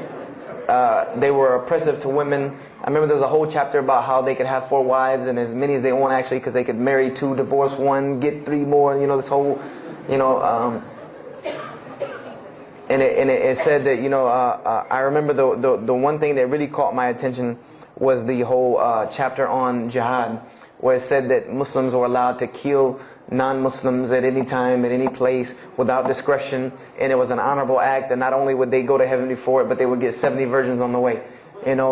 A: they were oppressive to women. I remember there was a whole chapter about how they could have 4 wives and as many as they want, actually, because they could marry 2, divorce 1, get 3 more. This whole, and it said that I remember the one thing that really caught my attention was the whole chapter on jihad, where it said that Muslims were allowed to kill non-Muslims at any time, at any place, without discretion, and it was an honorable act, and not only would they go to heaven before it, but they would get 70 virgins on the way.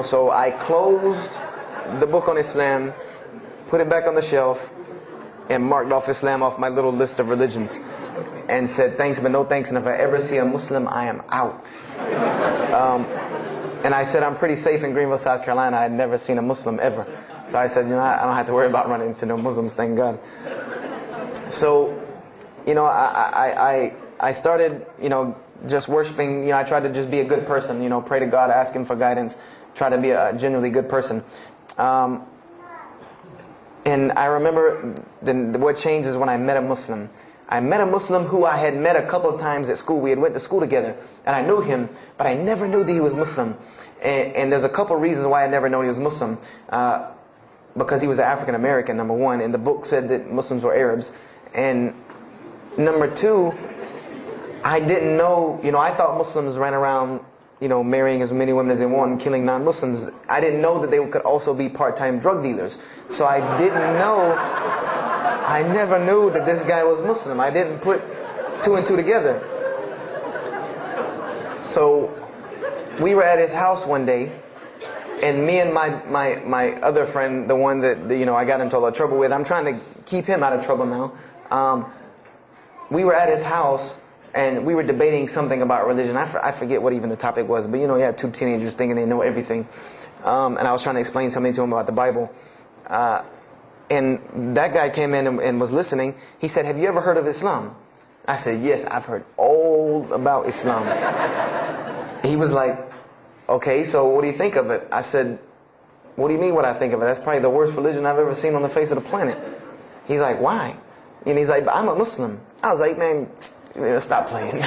A: So I closed the book on Islam, put it back on the shelf, and marked off Islam off my little list of religions, and said thanks but no thanks, and if I ever see a Muslim, I am out. And I said I'm pretty safe in Greenville, South Carolina. I had never seen a Muslim ever. So I said, I don't have to worry about running into no Muslims, thank God. So, I started, just worshiping. I tried to just be a good person, pray to God, ask Him for guidance, try to be a genuinely good person. And I remember what changed is when I met a Muslim. I met a Muslim who I had met a couple of times at school. We had went to school together, and I knew him, but I never knew that he was Muslim. And there's a couple of reasons why I never known he was Muslim. Because he was African American, number one, and the book said that Muslims were Arabs. And number two, I didn't know, I thought Muslims ran around, marrying as many women as they want and killing non-Muslims. I didn't know that they could also be part-time drug dealers. So I never knew that this guy was Muslim. I didn't put 2 and 2 together. So we were at his house one day, and me and my other friend, the one that I got into a lot of trouble with, I'm trying to keep him out of trouble now. We were at his house, and we were debating something about religion. I forget what even the topic was, but you had 2 teenagers thinking they know everything. And I was trying to explain something to him about the Bible. And that guy came in and was listening. He said, "Have you ever heard of Islam?" I said, "Yes, I've heard all about Islam." He was like, "Okay, so what do you think of it?" I said, "What do you mean what I think of it? That's probably the worst religion I've ever seen on the face of the planet." He's like, "Why?" And he's like, "I'm a Muslim." I was like, "Man, stop playing."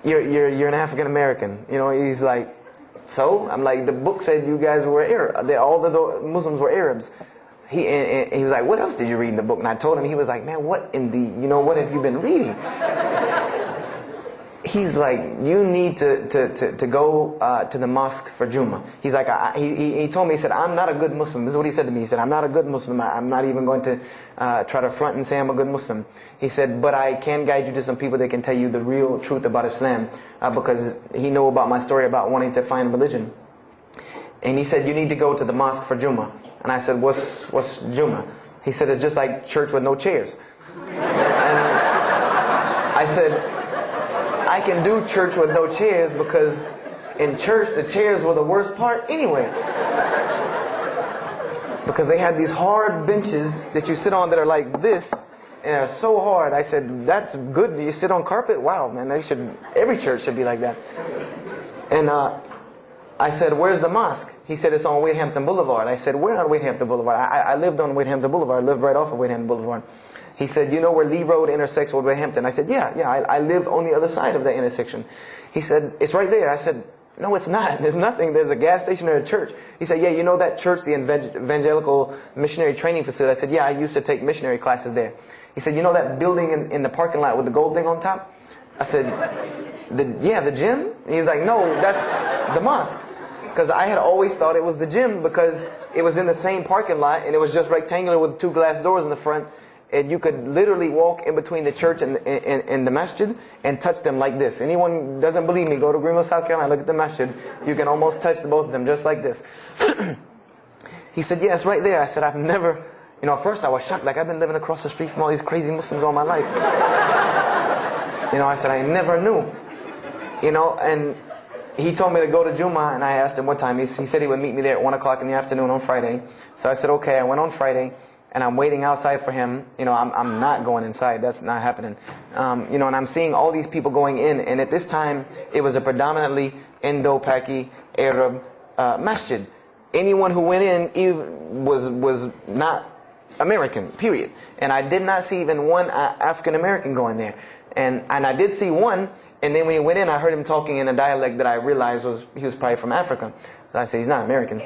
A: You're an African American. He's like, "So?" I'm like, "The book said you guys were Arab. All the Muslims were Arabs." He was like, "What else did you read in the book?" And I told him. He was like, "Man, what what have you been reading?" He's like, "You need to go to the mosque for Jummah." He's like, he told me, he said, "I'm not a good Muslim." This is what he said to me. He said, "I'm not a good Muslim. I'm not even going to try to front and say I'm a good Muslim." He said, "But I can guide you to some people that can tell you the real truth about Islam," because he knew about my story about wanting to find religion. And he said, "You need to go to the mosque for Jummah." And I said, What's Jummah?" He said, "It's just like church with no chairs." And I said, "I can do church with no chairs because in church the chairs were the worst part anyway. Because they had these hard benches that you sit on that are like this, and they're so hard." I said, "That's good. You sit on carpet? Wow, man, every church should be like that." And I said, where's the mosque? He said, it's on Wadehampton Boulevard. I said, where on Wadehampton Boulevard? I lived on Wadehampton Boulevard. I lived right off of Wadehampton Boulevard. He said, you know where Lee Road intersects with Wadehampton? I said, yeah, I live on the other side of that intersection. He said, it's right there. I said, no, it's not. There's nothing. There's a gas station or a church. He said, yeah, you know that church, the Evangelical Missionary Training Facility? I said, yeah, I used to take missionary classes there. He said, you know that building in the parking lot with the gold thing on top? I said, the gym? He was like, no, that's the mosque. Because I had always thought it was the gym because it was in the same parking lot and it was just rectangular with 2 glass doors in the front. And you could literally walk in between the church and the masjid and touch them like this. Anyone doesn't believe me, go to Greenville, South Carolina, look at the masjid. You can almost touch both of them just like this. He said, yeah, it's right there. I said, I've never, at first I was shocked. Like, I've been living across the street from all these crazy Muslims all my life. I said, I never knew. And he told me to go to Juma, and I asked him what time. He said he would meet me there at 1 o'clock in the afternoon on Friday. So I said, okay. I went on Friday. And I'm waiting outside for him. I'm not going inside. That's not happening. And I'm seeing all these people going in. And at this time, it was a predominantly Indo-Paki Arab masjid. Anyone who went in was not American, period. And I did not see even one African American going there. And I did see one. And then when he went in, I heard him talking in a dialect that I realized he was probably from Africa. So I said, he's not American.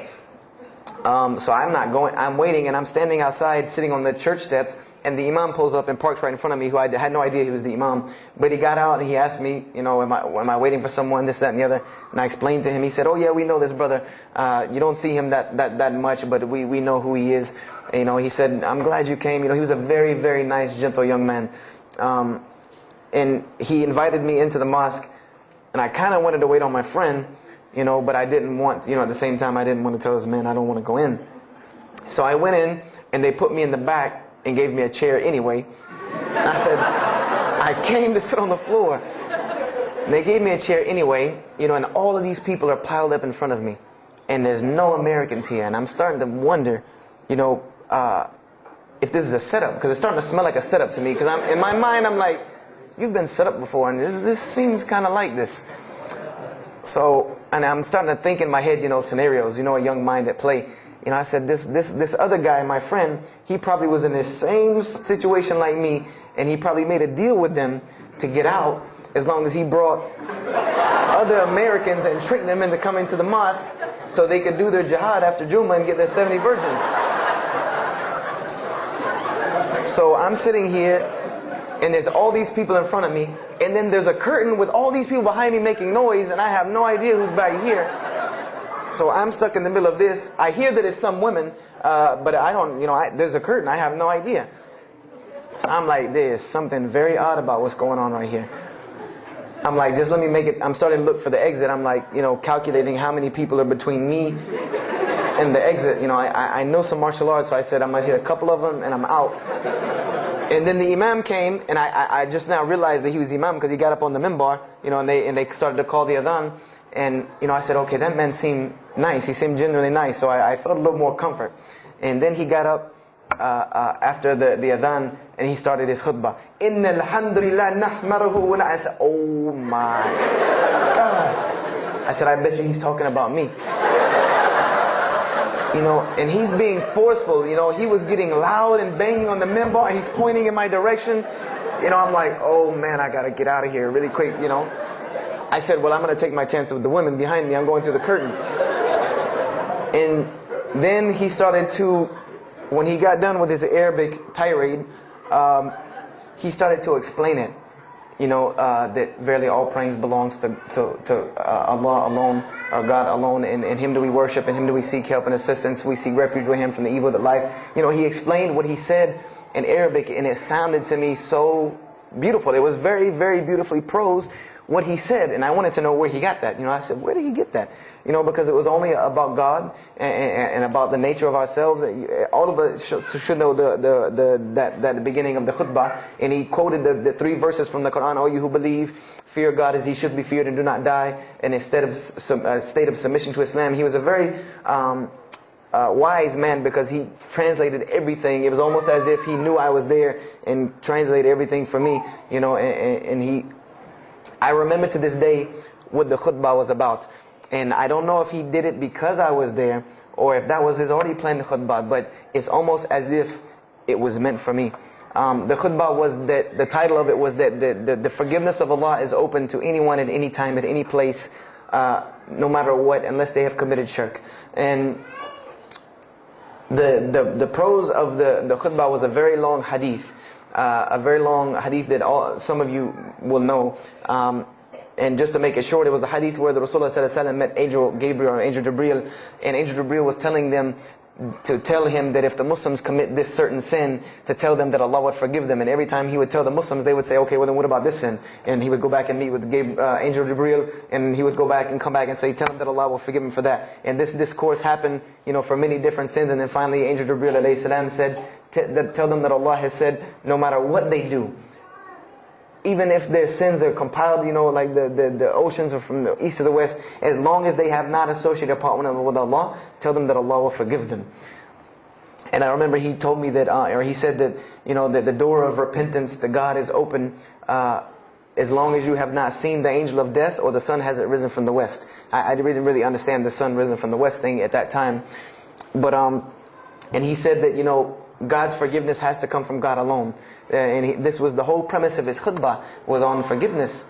A: So I'm not going, I'm waiting, and I'm standing outside sitting on the church steps, and the imam pulls up and parks right in front of me, who I had no idea he was the imam. But he got out and he asked me, am I waiting for someone, this, that, and the other? And I explained to him. He said, oh yeah, we know this brother. You don't see him that much, but we know who he is. He said, I'm glad you came. He was a very, very nice, gentle young man. And he invited me into the mosque, and I kind of wanted to wait on my friend, but I didn't want, at the same time, I didn't want to tell this man I don't want to go in. So I went in, and they put me in the back and gave me a chair anyway. And I said, I came to sit on the floor. And they gave me a chair anyway, and all of these people are piled up in front of me. And there's no Americans here. And I'm starting to wonder, if this is a setup. Because it's starting to smell like a setup to me. Because in my mind, I'm like, you've been set up before, and this seems kind of like this. So, and I'm starting to think in my head, scenarios, a young mind at play. I said, this other guy, my friend, he probably was in the same situation like me, and he probably made a deal with them to get out as long as he brought other Americans and tricked them into coming to the mosque so they could do their jihad after Juma and get their 70 virgins. So I'm sitting here, and there's all these people in front of me, and then there's a curtain with all these people behind me making noise, and I have no idea who's back here. So I'm stuck in the middle of this. I hear that it's some women, but I don't, there's a curtain. I have no idea. So I'm like, there's something very odd about what's going on right here. I'm like, just let me make it. I'm starting to look for the exit. I'm like, calculating how many people are between me and the exit. I know some martial arts, so I said I'm going to hit a couple of them, and I'm out. And then the imam came, and I just now realized that he was the imam because he got up on the minbar, and they started to call the adhan. And, I said, okay, that man seemed nice. He seemed genuinely nice. So I felt a little more comfort. And then he got up after the adhan, and he started his khutbah. Inna alhamdulillah nahmaruhu. I said, oh my God. I said, I bet you he's talking about me. And he's being forceful. He was getting loud and banging on the minbar, and he's pointing in my direction. I'm like, oh man, I got to get out of here really quick, I said, well, I'm going to take my chance with the women behind me. I'm going through the curtain. And then he started to, when he got done with his Arabic tirade, he started to explain it. That verily all praise belongs to Allah alone, or God alone, and Him do we worship, and Him do we seek help and assistance. We seek refuge with Him from the evil that lies. He explained what he said in Arabic, and it sounded to me so beautiful. It was very, very beautifully prosed, what he said, and I wanted to know where he got that. I said, where did he get that? Because it was only about God and about the nature of ourselves. All of us should know that the beginning of the khutbah, and he quoted the 3 verses from the Quran. O you who believe, fear God as He should be feared, and do not die. And instead of state of submission to Islam, he was a very wise man because he translated everything. It was almost as if he knew I was there and translated everything for me. And he. I remember to this day what the khutbah was about. And I don't know if he did it because I was there, or if that was his already planned khutbah, but it's almost as if it was meant for me. The khutbah was that, the title of it was that the forgiveness of Allah is open to anyone at any time, at any place, no matter what, unless they have committed shirk. And the prose of the khutbah was a very long hadith. That some of you will know. And just to make it short, it was the hadith where the Rasulullah ﷺ met Angel Gabriel or Angel Jibreel, and Angel Jibreel was telling them to tell him that if the Muslims commit this certain sin, to tell them that Allah would forgive them. And every time he would tell the Muslims, they would say, okay, well then what about this sin? And he would go back and meet with Angel Jibreel, and he would go back and come back and say, tell them that Allah will forgive him for that. And this discourse happened, for many different sins. And then finally Angel Jibreel alayhi salam said, tell them that Allah has said, no matter what they do, even if their sins are compiled, like the oceans are from the east to the west, as long as they have not associated a partner with Allah, tell them that Allah will forgive them. And I remember he told me that, or he said that, that the door of repentance to God is open as long as you have not seen the angel of death or the sun hasn't risen from the west. I didn't really understand the sun risen from the west thing at that time. But, and he said that, God's forgiveness has to come from God alone. This was the whole premise of his khutbah, was on forgiveness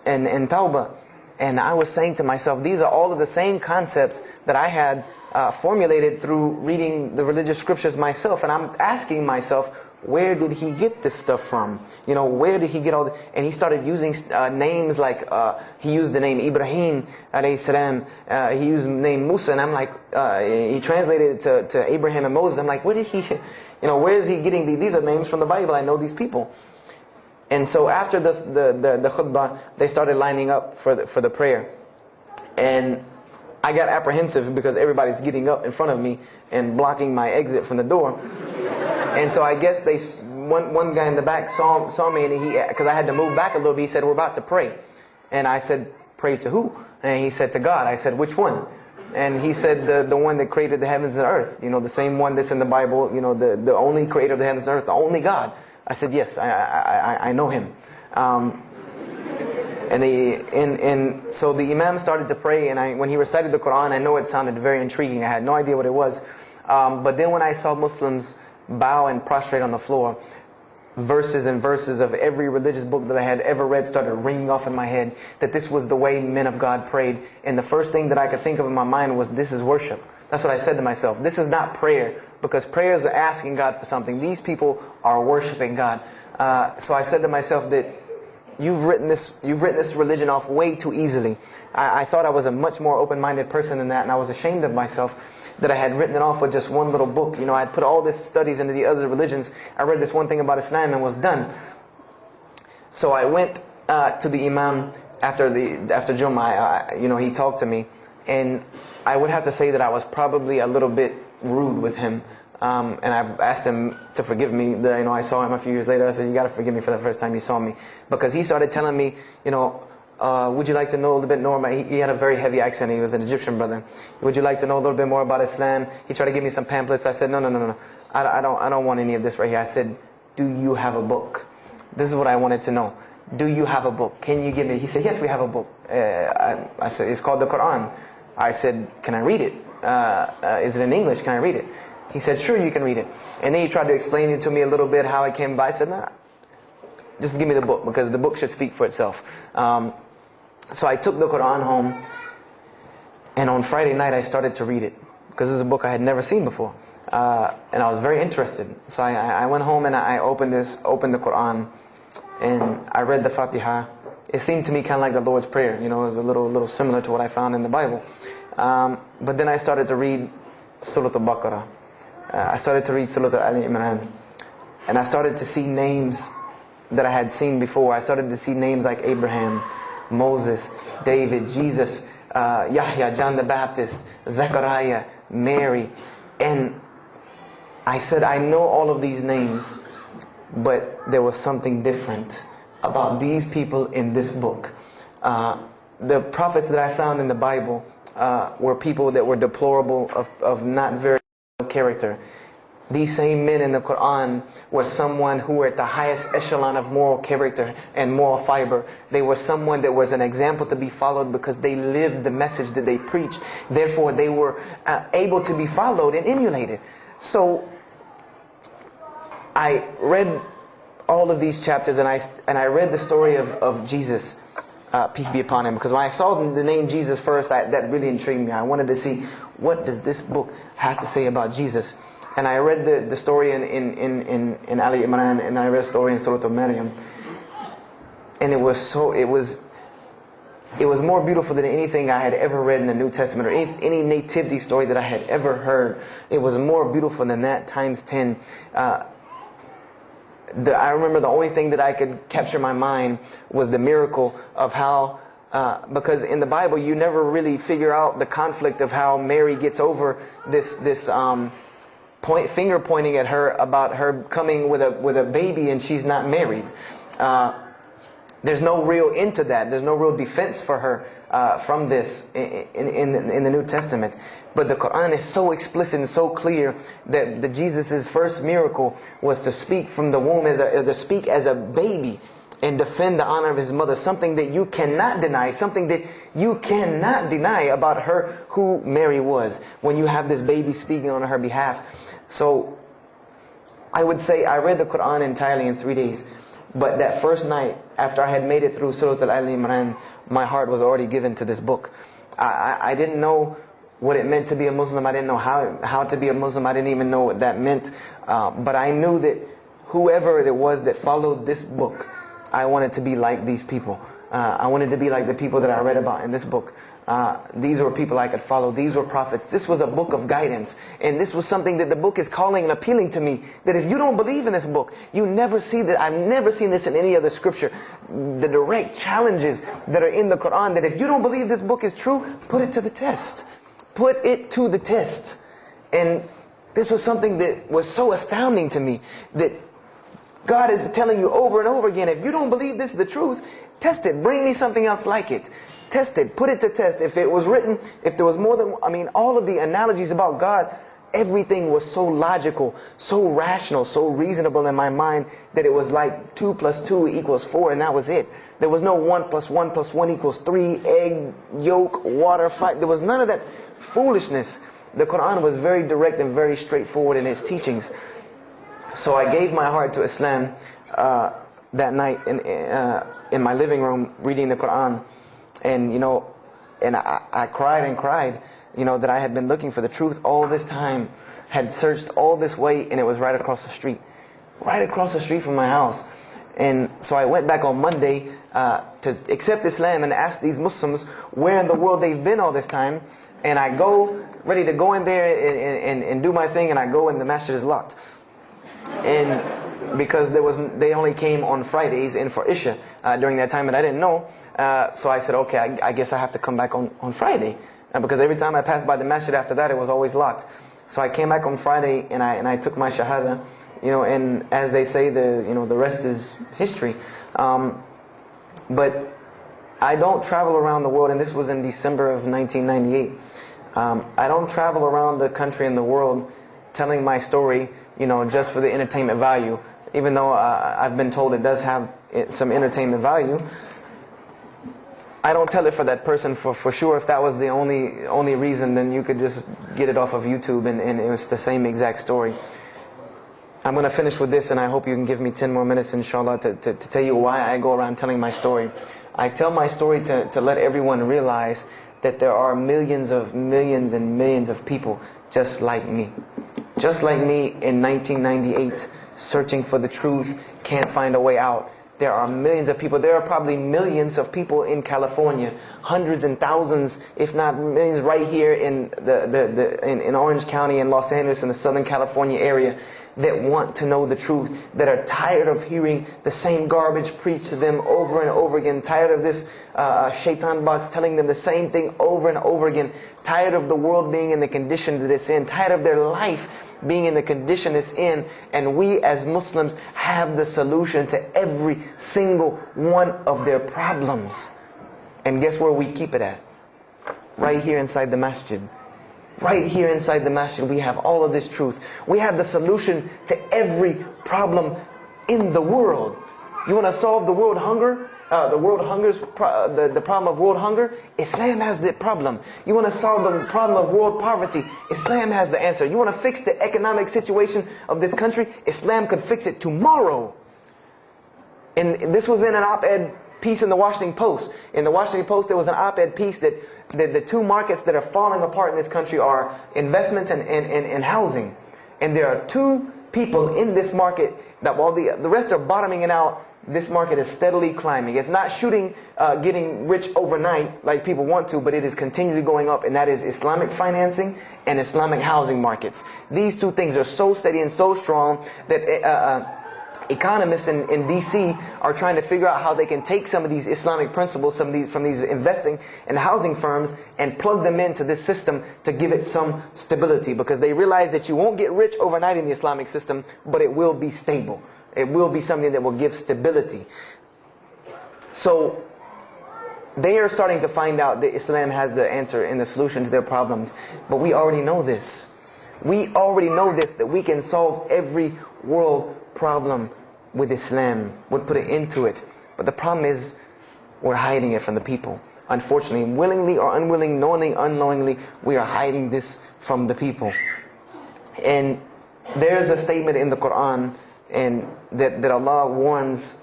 A: and tawbah. And I was saying to myself, these are all of the same concepts that I had formulated through reading the religious scriptures myself. And I'm asking myself, where did he get this stuff from? Where did he get all this? And he started using names like, he used the name Ibrahim alayhi salam, he used the name Musa, and I'm like, he translated it to Abraham and Moses. I'm like, where did he, where is he getting these? These are names from the Bible, I know these people. And so after the khutbah, they started lining up for the prayer. And I got apprehensive because everybody's getting up in front of me and blocking my exit from the door. And so I guess one guy in the back saw me, and because I had to move back a little bit, he said, we're about to pray. And I said, pray to who? And he said, to God. I said, which one? And he said, the one that created the heavens and earth. The same one that's in the Bible, the only creator of the heavens and earth, the only God. I said, yes, I know him. And so the Imam started to pray, and when he recited the Quran, I know it sounded very intriguing. I had no idea what it was. But then when I saw Muslims bow and prostrate on the floor, verses and verses of every religious book that I had ever read started ringing off in my head, that this was the way men of God prayed. And the first thing that I could think of in my mind was, this is worship. That's what I said to myself. This is not prayer, because prayers are asking God for something. These people are worshiping God. So I said to myself that you've written this religion off way too easily. I thought I was a much more open-minded person than that, and I was ashamed of myself that I had written it off with just one little book. I had put all these studies into the other religions. I read this one thing about Islam and was done. So I went to the Imam after Jummah. He talked to me, and I would have to say that I was probably a little bit rude with him. And I've asked him to forgive me. I saw him a few years later. I said, you got to forgive me for the first time you saw me. Because he started telling me, would you like to know a little bit more about, he had a very heavy accent, he was an Egyptian brother. Would you like to know a little bit more about Islam? He tried to give me some pamphlets. I said, no. I don't want any of this right here. I said, do you have a book? This is what I wanted to know. Do you have a book? Can you give me? He said, yes, we have a book. I said, it's called the Quran. I said, can I read it? Is it in English? Can I read it? He said, sure, you can read it. And then he tried to explain it to me a little bit, how it came by. I said, nah, just give me the book, because the book should speak for itself. So I took the Quran home, and on Friday night I started to read it, because this is a book I had never seen before. And I was very interested. So I went home and I opened the Quran, and I read the Fatiha. It seemed to me kind of like the Lord's Prayer. It was a little similar to what I found in the Bible. But then I started to read Surah Al-Baqarah. I started to read Surah Al-Imran. And I started to see names that I had seen before. I started to see names like Abraham, Moses, David, Jesus, Yahya, John the Baptist, Zechariah, Mary. And I said, I know all of these names, but there was something different about these people in this book. The prophets that I found in the Bible were people that were deplorable, of not very good character. These same men in the Quran were someone who were at the highest echelon of moral character and moral fiber. They were someone that was an example to be followed because they lived the message that they preached. Therefore, they were able to be followed and emulated. So, I read all of these chapters and I read the story of Jesus, peace be upon him. Because when I saw the name Jesus first, that really intrigued me. I wanted to see, what does this book have to say about Jesus? And I read the story in Ali Imran, and I read a story in Surah Al-Maryam. And it was more beautiful than anything I had ever read in the New Testament, or any nativity story that I had ever heard. It was more beautiful than that, times 10. I remember the only thing that I could capture my mind was the miracle of how, because in the Bible you never really figure out the conflict of how Mary gets over this finger pointing at her about her coming with a baby and she's not married. There's no real end to that. There's no real defense for her from this in the New Testament. But the Quran is so explicit and so clear that Jesus' first miracle was to speak from the womb, to speak as a baby and defend the honor of his mother. Something that you cannot deny. Something that you cannot deny about her, who Mary was, when you have this baby speaking on her behalf. So I would say I read the Quran entirely in 3 days. But that first night, after I had made it through Surah Al-Imran, my heart was already given to this book. I didn't know what it meant to be a Muslim. I didn't know how to be a Muslim. I didn't even know what that meant. But I knew that whoever it was that followed this book, I wanted to be like these people. I wanted to be like the people that I read about in this book. These were people I could follow. These were prophets. This was a book of guidance. And this was something that the book is calling and appealing to me. That if you don't believe in this book, you never see that. I've never seen this in any other scripture. The direct challenges that are in the Quran, that if you don't believe this book is true, put it to the test. Put it to the test. And this was something that was so astounding to me, that God is telling you over and over again, if you don't believe this is the truth, test it. Bring me something else like it. Test it. Put it to test. If it was written, if there was more than, all of the analogies about God, everything was so logical, so rational, so reasonable in my mind that it was like 2 + 2 = 4, and that was it. There was no 1 + 1 + 1 = 3, egg, yolk, water, fire. There was none of that foolishness. The Quran was very direct and very straightforward in its teachings. So I gave my heart to Islam that night in my living room, reading the Quran, and I cried and cried, that I had been looking for the truth all this time, had searched all this way, and it was right across the street from my house. And so I went back on Monday to accept Islam and ask these Muslims where in the world they've been all this time, and I go ready to go in there and do my thing, and I go and the masjid is locked. And because they only came on Fridays and for Isha during that time, and I didn't know. So I said, okay, I guess I have to come back on Friday, because every time I passed by the masjid after that, it was always locked. So I came back on Friday and I took my shahada, and as they say, the rest is history. But I don't travel around the world, and this was in December of 1998. I don't travel around the country and the world telling my story, just for the entertainment value. Even though I've been told it does have some entertainment value, I don't tell it for that person for sure. If that was the only reason, then you could just get it off of YouTube and it was the same exact story. I'm going to finish with this, and I hope you can give me 10 more minutes, inshallah, to tell you why I go around telling my story. I tell my story to let everyone realize that there are millions and millions of people just like me. Just like me in 1998, searching for the truth, can't find a way out. There are millions of people. There are probably millions of people in California, hundreds and thousands, if not millions, right here in in Orange County and Los Angeles in the Southern California area, that want to know the truth, that are tired of hearing the same garbage preached to them over and over again, tired of this shaitan box telling them the same thing over and over again, tired of the world being in the condition that it's in, tired of their life being in the condition it's in. And we as Muslims have the solution to every single one of their problems. And guess where we keep it at? Right here inside the masjid. Right here inside the masjid, we have all of this truth. We have the solution to every problem in the world. You want to solve the world hunger? The problem of world hunger? Islam has the problem. You want to solve the problem of world poverty? Islam has the answer. You want to fix the economic situation of this country? Islam could fix it tomorrow. And this was in an op-ed piece in the Washington Post. In the Washington Post, there was an op-ed piece that the two markets that are falling apart in this country are investments and housing. And there are two people in this market that while the rest are bottoming it out, this market is steadily climbing. It's not getting rich overnight like people want to, but it is continually going up, and that is Islamic financing and Islamic housing markets. These two things are so steady and so strong that economists in DC are trying to figure out how they can take some of these Islamic principles, from these investing and housing firms, and plug them into this system to give it some stability, because they realize that you won't get rich overnight in the Islamic system, but it will be stable. It will be something that will give stability. So they are starting to find out that Islam has the answer and the solution to their problems. But we already know this. We already know this, that we can solve every world problem with Islam, would put it into it. But the problem is, we're hiding it from the people. Unfortunately, willingly or unwilling, knowingly, unknowingly, we are hiding this from the people. And there's a statement in the Quran and that Allah warns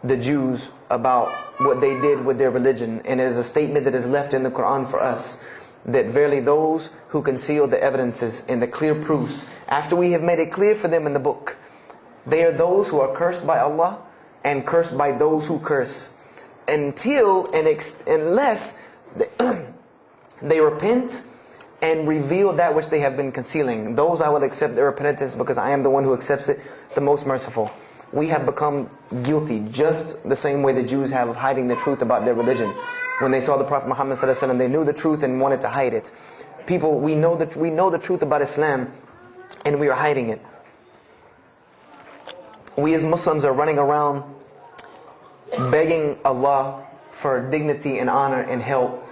A: the Jews about what they did with their religion. And it is a statement that is left in the Quran for us, that verily those who conceal the evidences and the clear proofs, after we have made it clear for them in the book, they are those who are cursed by Allah and cursed by those who curse, unless they repent and reveal that which they have been concealing. Those I will accept their repentance, because I am the one who accepts it, the most merciful. We have become guilty just the same way the Jews have of hiding the truth about their religion. When they saw the Prophet Muhammad ﷺ, they knew the truth and wanted to hide it. People, we know the truth about Islam, and we are hiding it. We as Muslims are running around begging Allah for dignity and honor and help,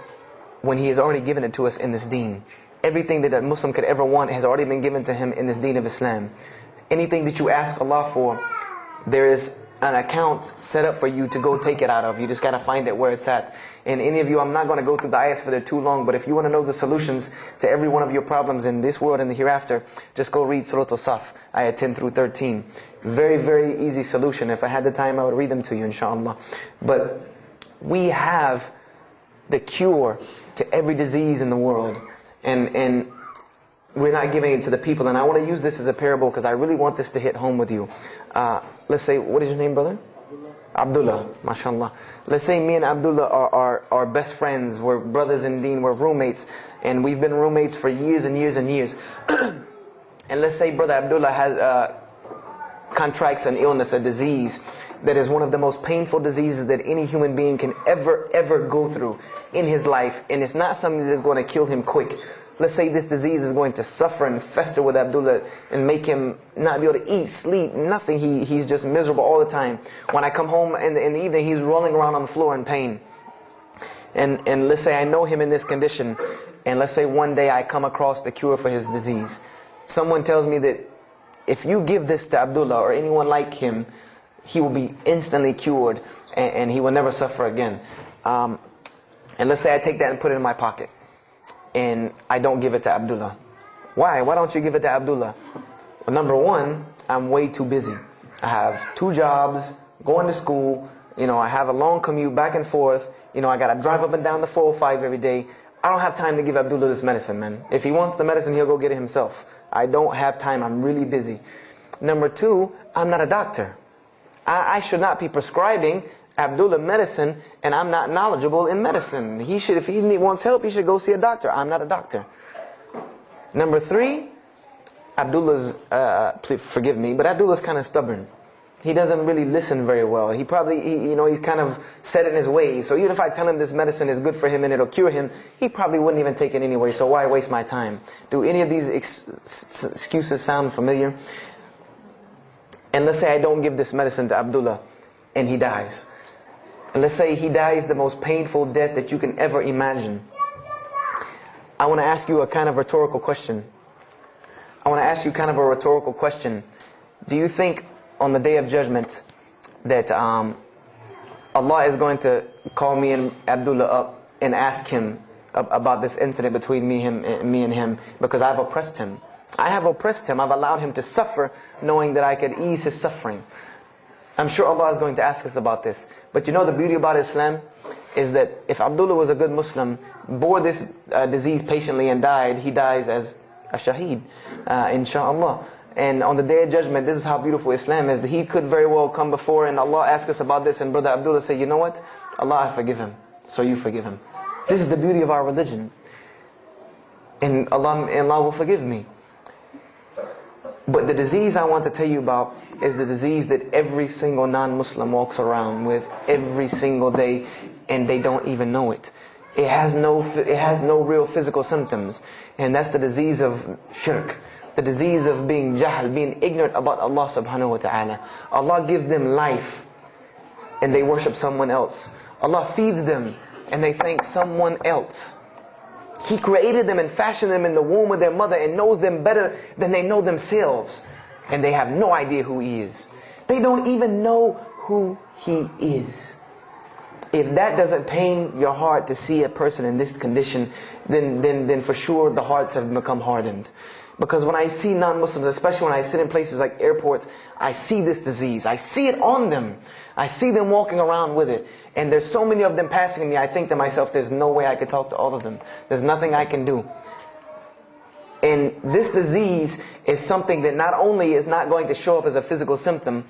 A: when He has already given it to us in this deen. Everything that a Muslim could ever want has already been given to him in this deen of Islam. Anything that you ask Allah for, there is an account set up for you to go take it out of. You just got to find it where it's at. And any of you, I'm not going to go through the ayahs for they're too long, but if you want to know the solutions to every one of your problems in this world and the hereafter, just go read Surah Al-Saf, ayah 10 through 13. Very, very easy solution. If I had the time, I would read them to you, inshallah. But we have the cure to every disease in the world. And we're not giving it to the people. And I want to use this as a parable, because I really want this to hit home with you. Let's say, what is your name, brother? Abdullah, mashallah. Let's say me and Abdullah are best friends. We're brothers in deen. We're roommates. And we've been roommates for years and years and years. And let's say brother Abdullah has contracts an illness, a disease that is one of the most painful diseases that any human being can ever go through in his life. And it's not something that is going to kill him quick. Let's say this disease is going to suffer and fester with Abdullah and make him not be able to eat, sleep, nothing. He's just miserable all the time. When I come home in the evening, he's rolling around on the floor in pain. And let's say I know him in this condition, and let's say one day I come across the cure for his disease. Someone tells me that if you give this to Abdullah or anyone like him, he will be instantly cured and he will never suffer again. And let's say I take that and put it in my pocket, and I don't give it to Abdullah. Why? Why don't you give it to Abdullah? Well, number one, I'm way too busy. I have 2 jobs, going to school, I have a long commute back and forth, I got to drive up and down the 405 every day. I don't have time to give Abdullah this medicine, man. If he wants the medicine, he'll go get it himself. I don't have time. I'm really busy. Number 2, I'm not a doctor. I should not be prescribing Abdullah medicine, and I'm not knowledgeable in medicine. If he wants help, he should go see a doctor. I'm not a doctor. Number 3, Abdullah's, please forgive me, but Abdullah's kind of stubborn. He doesn't really listen very well. He's kind of set in his ways. So even if I tell him this medicine is good for him and it'll cure him, he probably wouldn't even take it anyway. So why waste my time? Do any of these excuses sound familiar? And let's say I don't give this medicine to Abdullah and he dies. And let's say he dies the most painful death that you can ever imagine. I want to ask you a kind of rhetorical question. I want to ask you kind of a rhetorical question. Do you think on the Day of Judgment that Allah is going to call me and Abdullah up and ask him about this incident between me and him because I've oppressed him? I have oppressed him. I've allowed him to suffer knowing that I could ease his suffering. I'm sure Allah is going to ask us about this. But you know the beauty about Islam is that if Abdullah was a good Muslim, bore this disease patiently and died, he dies as a shaheed, inshaAllah. And on the Day of Judgment, this is how beautiful Islam is, that he could very well come before and Allah ask us about this, and Brother Abdullah say, you know what? Allah, I forgive him. So you forgive him. This is the beauty of our religion. And Allah will forgive me. But the disease I want to tell you about is the disease that every single non-Muslim walks around with every single day, and they don't even know it. It has no real physical symptoms, and that's the disease of shirk, the disease of being jahl, being ignorant about Allah subhanahu wa ta'ala. Allah gives them life, and they worship someone else. Allah feeds them, and they thank someone else. He created them and fashioned them in the womb of their mother and knows them better than they know themselves. And they have no idea who He is. They don't even know who He is. If that doesn't pain your heart to see a person in this condition, then for sure the hearts have become hardened. Because when I see non-Muslims, especially when I sit in places like airports, I see this disease. I see it on them. I see them walking around with it. And there's so many of them passing me, I think to myself, there's no way I could talk to all of them. There's nothing I can do. And this disease is something that not only is not going to show up as a physical symptom,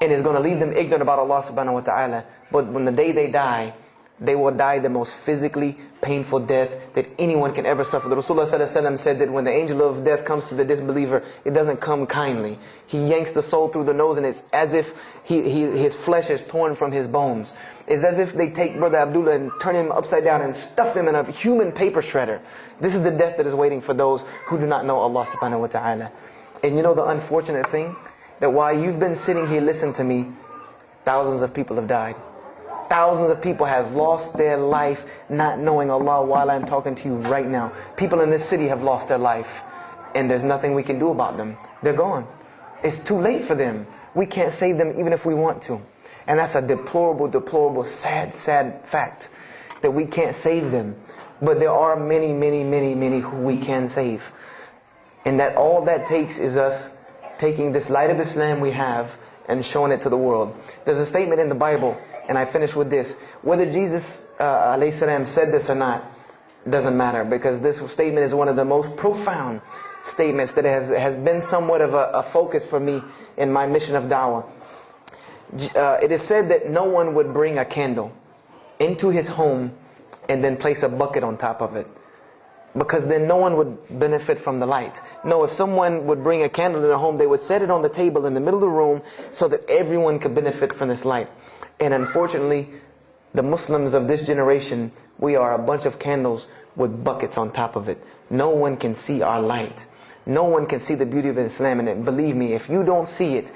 A: and is going to leave them ignorant about Allah subhanahu wa ta'ala, but when the day they die, they will die the most physically painful death that anyone can ever suffer. The Rasulullah ﷺ said that when the angel of death comes to the disbeliever, it doesn't come kindly. He yanks the soul through the nose, and it's as if his flesh is torn from his bones. It's as if they take Brother Abdullah and turn him upside down and stuff him in a human paper shredder. This is the death that is waiting for those who do not know Allah subhanahu wa ta'ala. And you know the unfortunate thing? That while you've been sitting here listening to me, thousands of people have died. Thousands of people have lost their life not knowing Allah while I'm talking to you right now. People in this city have lost their life, and there's nothing we can do about them. They're gone. It's too late for them. We can't save them even if we want to. And that's a deplorable, deplorable, sad, sad fact that we can't save them. But there are many, many, many, many who we can save. And that all that takes is us taking this light of Islam we have and showing it to the world. There's a statement in the Bible, and I finish with this. Whether Jesus alayhi salam said this or not doesn't matter, because this statement is one of the most profound statements that has been somewhat of a focus for me in my mission of da'wah. It is said that no one would bring a candle into his home and then place a bucket on top of it, because then no one would benefit from the light. No, if someone would bring a candle in their home, they would set it on the table in the middle of the room so that everyone could benefit from this light. And unfortunately, the Muslims of this generation, we are a bunch of candles with buckets on top of it. No one can see our light. No one can see the beauty of Islam. And believe me, if you don't see it,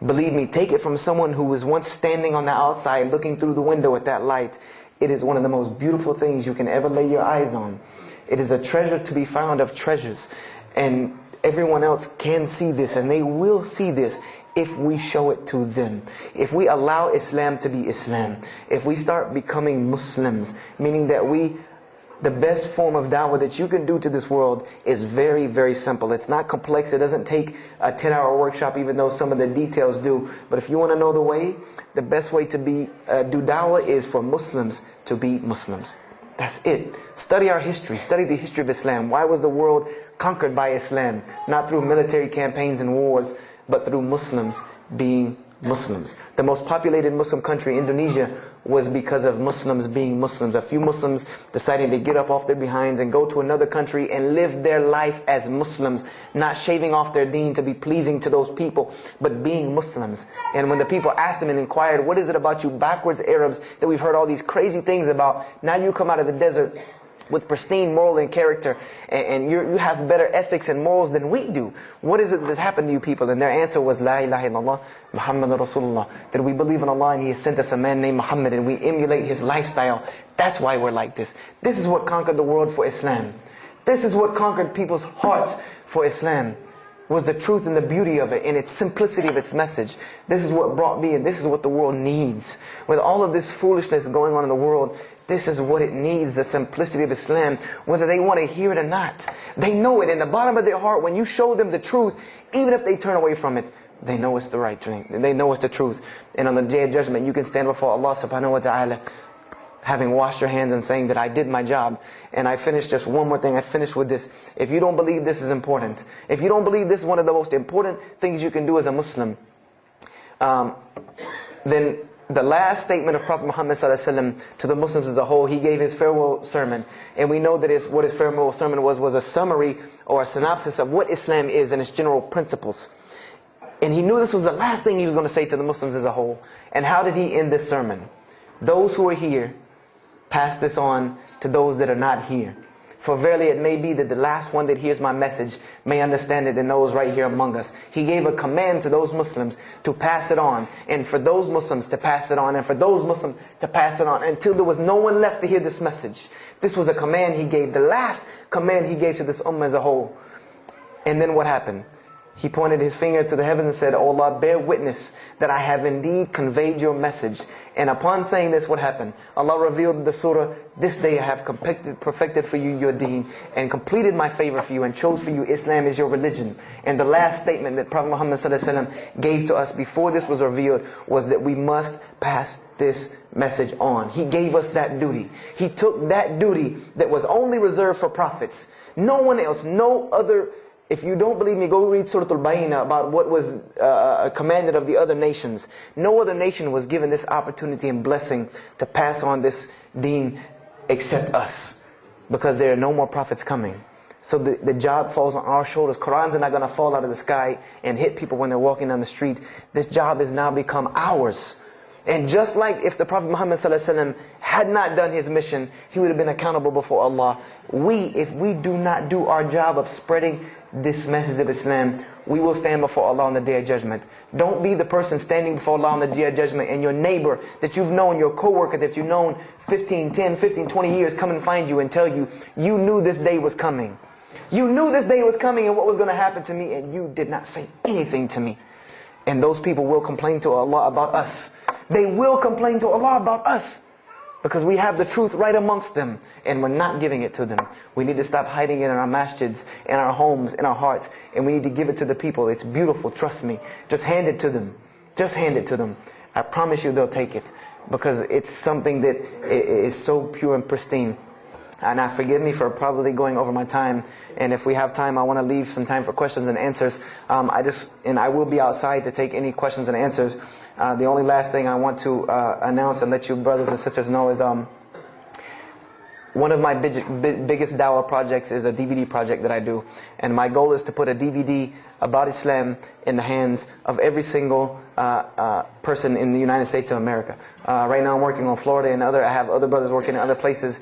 A: believe me, take it from someone who was once standing on the outside looking through the window at that light. It is one of the most beautiful things you can ever lay your eyes on. It is a treasure to be found of treasures. And everyone else can see this, and they will see this if we show it to them. If we allow Islam to be Islam. If we start becoming Muslims, meaning that the best form of da'wah that you can do to this world is very, very simple. It's not complex. It doesn't take a 10-hour workshop, even though some of the details do. But if you want to know the way, the best way to do da'wah is for Muslims to be Muslims. That's it. Study our history. Study the history of Islam. Why was the world conquered by Islam? Not through military campaigns and wars, but through Muslims being Muslims. The most populated Muslim country, Indonesia, was because of Muslims being Muslims. A few Muslims deciding to get up off their behinds and go to another country and live their life as Muslims, not shaving off their deen to be pleasing to those people, but being Muslims. And when the people asked them and inquired, what is it about you backwards Arabs that we've heard all these crazy things about? Now you come out of the desert with pristine moral and character, and you have better ethics and morals than we do. What is it that's happened to you people? And their answer was, La ilaha illallah, Muhammad Rasulullah. That we believe in Allah and He has sent us a man named Muhammad, and we emulate his lifestyle. That's why we're like this. This is what conquered the world for Islam. This is what conquered people's hearts for Islam. Was the truth and the beauty of it, and its simplicity of its message. This is what brought me, and this is what the world needs. With all of this foolishness going on in the world, this is what it needs, the simplicity of Islam, whether they want to hear it or not. They know it in the bottom of their heart. When you show them the truth, even if they turn away from it, they know it's the right thing. They know it's the truth. And on the day of judgment, you can stand before Allah subhanahu wa ta'ala, having washed your hands and saying that I did my job. And I finished just one more thing. I finished with this. If you don't believe this is important, if you don't believe this is one of the most important things you can do as a Muslim, then the last statement of Prophet Muhammad ﷺ to the Muslims as a whole, he gave his farewell sermon. And we know that what his farewell sermon was a summary or a synopsis of what Islam is and its general principles. And he knew this was the last thing he was going to say to the Muslims as a whole. And how did he end this sermon? Those who are here, pass this on to those that are not here. For verily it may be that the last one that hears my message may understand it than those right here among us. He gave a command to those Muslims to pass it on, and for those Muslims to pass it on, and for those Muslims to pass it on, until there was no one left to hear this message. This was a command he gave, the last command he gave to this ummah as a whole. And then what happened? He pointed his finger to the heavens and said, "O Allah, bear witness that I have indeed conveyed your message." And upon saying this, what happened? Allah revealed the surah, "This day I have perfected for you your deen, and completed my favor for you, and chose for you Islam as your religion." And the last statement that Prophet Muhammad ﷺ gave to us before this was revealed was that we must pass this message on. He gave us that duty. He took that duty that was only reserved for prophets. No one else, no other. If you don't believe me, go read Surah Al-Bayna about what was commanded of the other nations. No other nation was given this opportunity and blessing to pass on this deen except us. Because there are no more prophets coming. So the job falls on our shoulders. Qurans are not going to fall out of the sky and hit people when they're walking down the street. This job has now become ours. And just like if the Prophet Muhammad ﷺ had not done his mission, he would have been accountable before Allah. If we do not do our job of spreading this message of Islam, we will stand before Allah on the Day of Judgment. Don't be the person standing before Allah on the Day of Judgment and your neighbor that you've known, your co-worker that you've known 10, 15, 20 years come and find you and tell you, you knew this day was coming. You knew this day was coming and what was going to happen to me, and you did not say anything to me. And those people will complain to Allah about us. They will complain to Allah about us. Because we have the truth right amongst them, and we're not giving it to them. We need to stop hiding it in our masjids, in our homes, in our hearts, and we need to give it to the people. It's beautiful, trust me. Just hand it to them. Just hand it to them. I promise you they'll take it, because it's something that is so pure and pristine. And forgive me for probably going over my time. And if we have time, I want to leave some time for questions and answers. I will be outside to take any questions and answers. The only last thing I want to announce and let you brothers and sisters know is one of my biggest dawah projects is a DVD project that I do. And my goal is to put a DVD about Islam in the hands of every single person in the United States of America. Right now I'm working on Florida and I have other brothers working in other places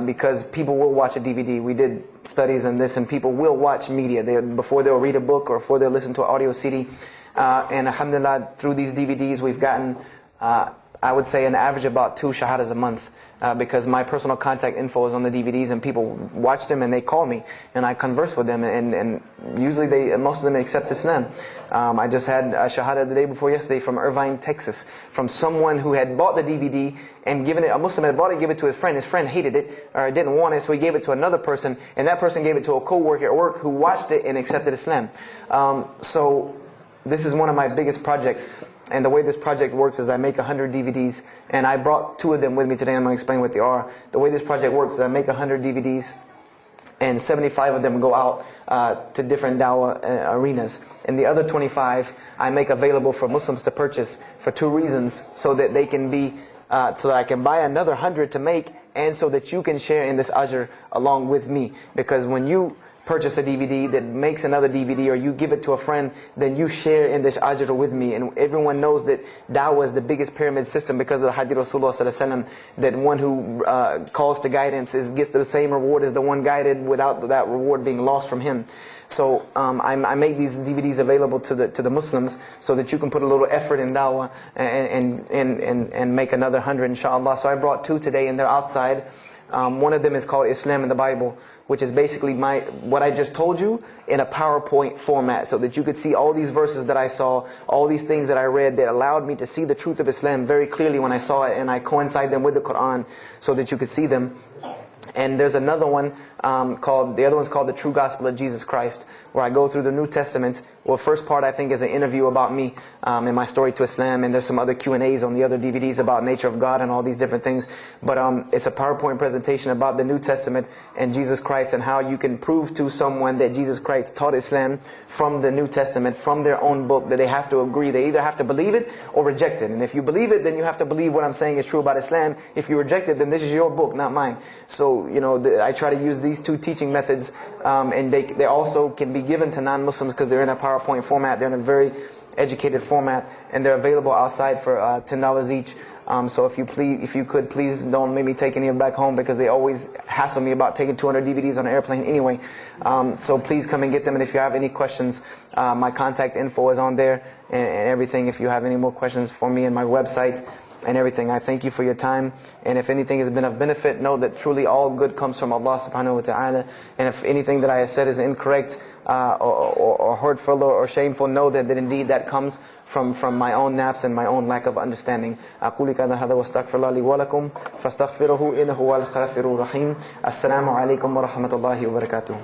A: because people will watch a DVD. We did studies on this, and people will watch media before they'll read a book or before they'll listen to an audio CD. And alhamdulillah, through these DVDs we've gotten, I would say, an average about 2 shahadas a month. Because my personal contact info is on the DVDs, and people watch them and they call me and I converse with them, and usually most of them accept Islam. I just had a shahada the day before yesterday from Irvine, Texas, from someone who had bought the DVD and given it, a Muslim had bought it, gave it to his friend. His friend hated it or didn't want it, so he gave it to another person, and that person gave it to a co-worker at work who watched it and accepted Islam. So this is one of my biggest projects. And the way this project works is I make 100 DVDs, and I brought 2 of them with me today. I'm going to explain what they are. The way this project works is I make 100 DVDs, and 75 of them go out to different dawah arenas. And the other 25 I make available for Muslims to purchase for 2 reasons: so that they can be, so that I can buy another 100 to make, and so that you can share in this ajr along with me. Because when you purchase a DVD that makes another DVD, or you give it to a friend, then you share in this ajr with me. And everyone knows that da'wah is the biggest pyramid system because of the hadith Rasulullah sallallahu alaihi wasallam, that one who calls to guidance gets the same reward as the one guided, without that reward being lost from him. So I made these DVDs available to the Muslims so that you can put a little effort in da'wah and make another 100 inshallah. So I brought 2 today, and they're outside. One of them is called Islam in the Bible, which is basically what I just told you in a PowerPoint format, so that you could see all these verses that I saw, all these things that I read that allowed me to see the truth of Islam very clearly when I saw it, and I coincide them with the Quran so that you could see them. And there's another one the other one's called The True Gospel of Jesus Christ, where I go through the New Testament. Well, first part I think is an interview about me and my story to Islam, and there's some other Q&As on the other DVDs about nature of God and all these different things. But it's a PowerPoint presentation about the New Testament and Jesus Christ, and how you can prove to someone that Jesus Christ taught Islam from the New Testament, from their own book, that they have to agree. They either have to believe it or reject it. And if you believe it, then you have to believe what I'm saying is true about Islam. If you reject it, then this is your book, not mine. So, I try to use these 2 teaching methods, and they also can be given to non-Muslims because they're in a PowerPoint format. They're in a very educated format, and they're available outside for $10 each. So if you could, please don't make me take any of them back home, because they always hassle me about taking 200 DVDs on an airplane anyway. So please come and get them. And if you have any questions, my contact info is on there and everything. If you have any more questions for me, and my website and everything. I thank you for your time. And if anything has been of benefit, know that truly all good comes from Allah subhanahu wa ta'ala. And if anything that I have said is incorrect or hurtful or shameful, know that indeed that comes from my own nafs and my own lack of understanding. أقول كذا هذا واستغفر الله لي ولكم فاستغفروه إنه هو الغفور الرحيم. السلام عليكم ورحمة الله وبركاته.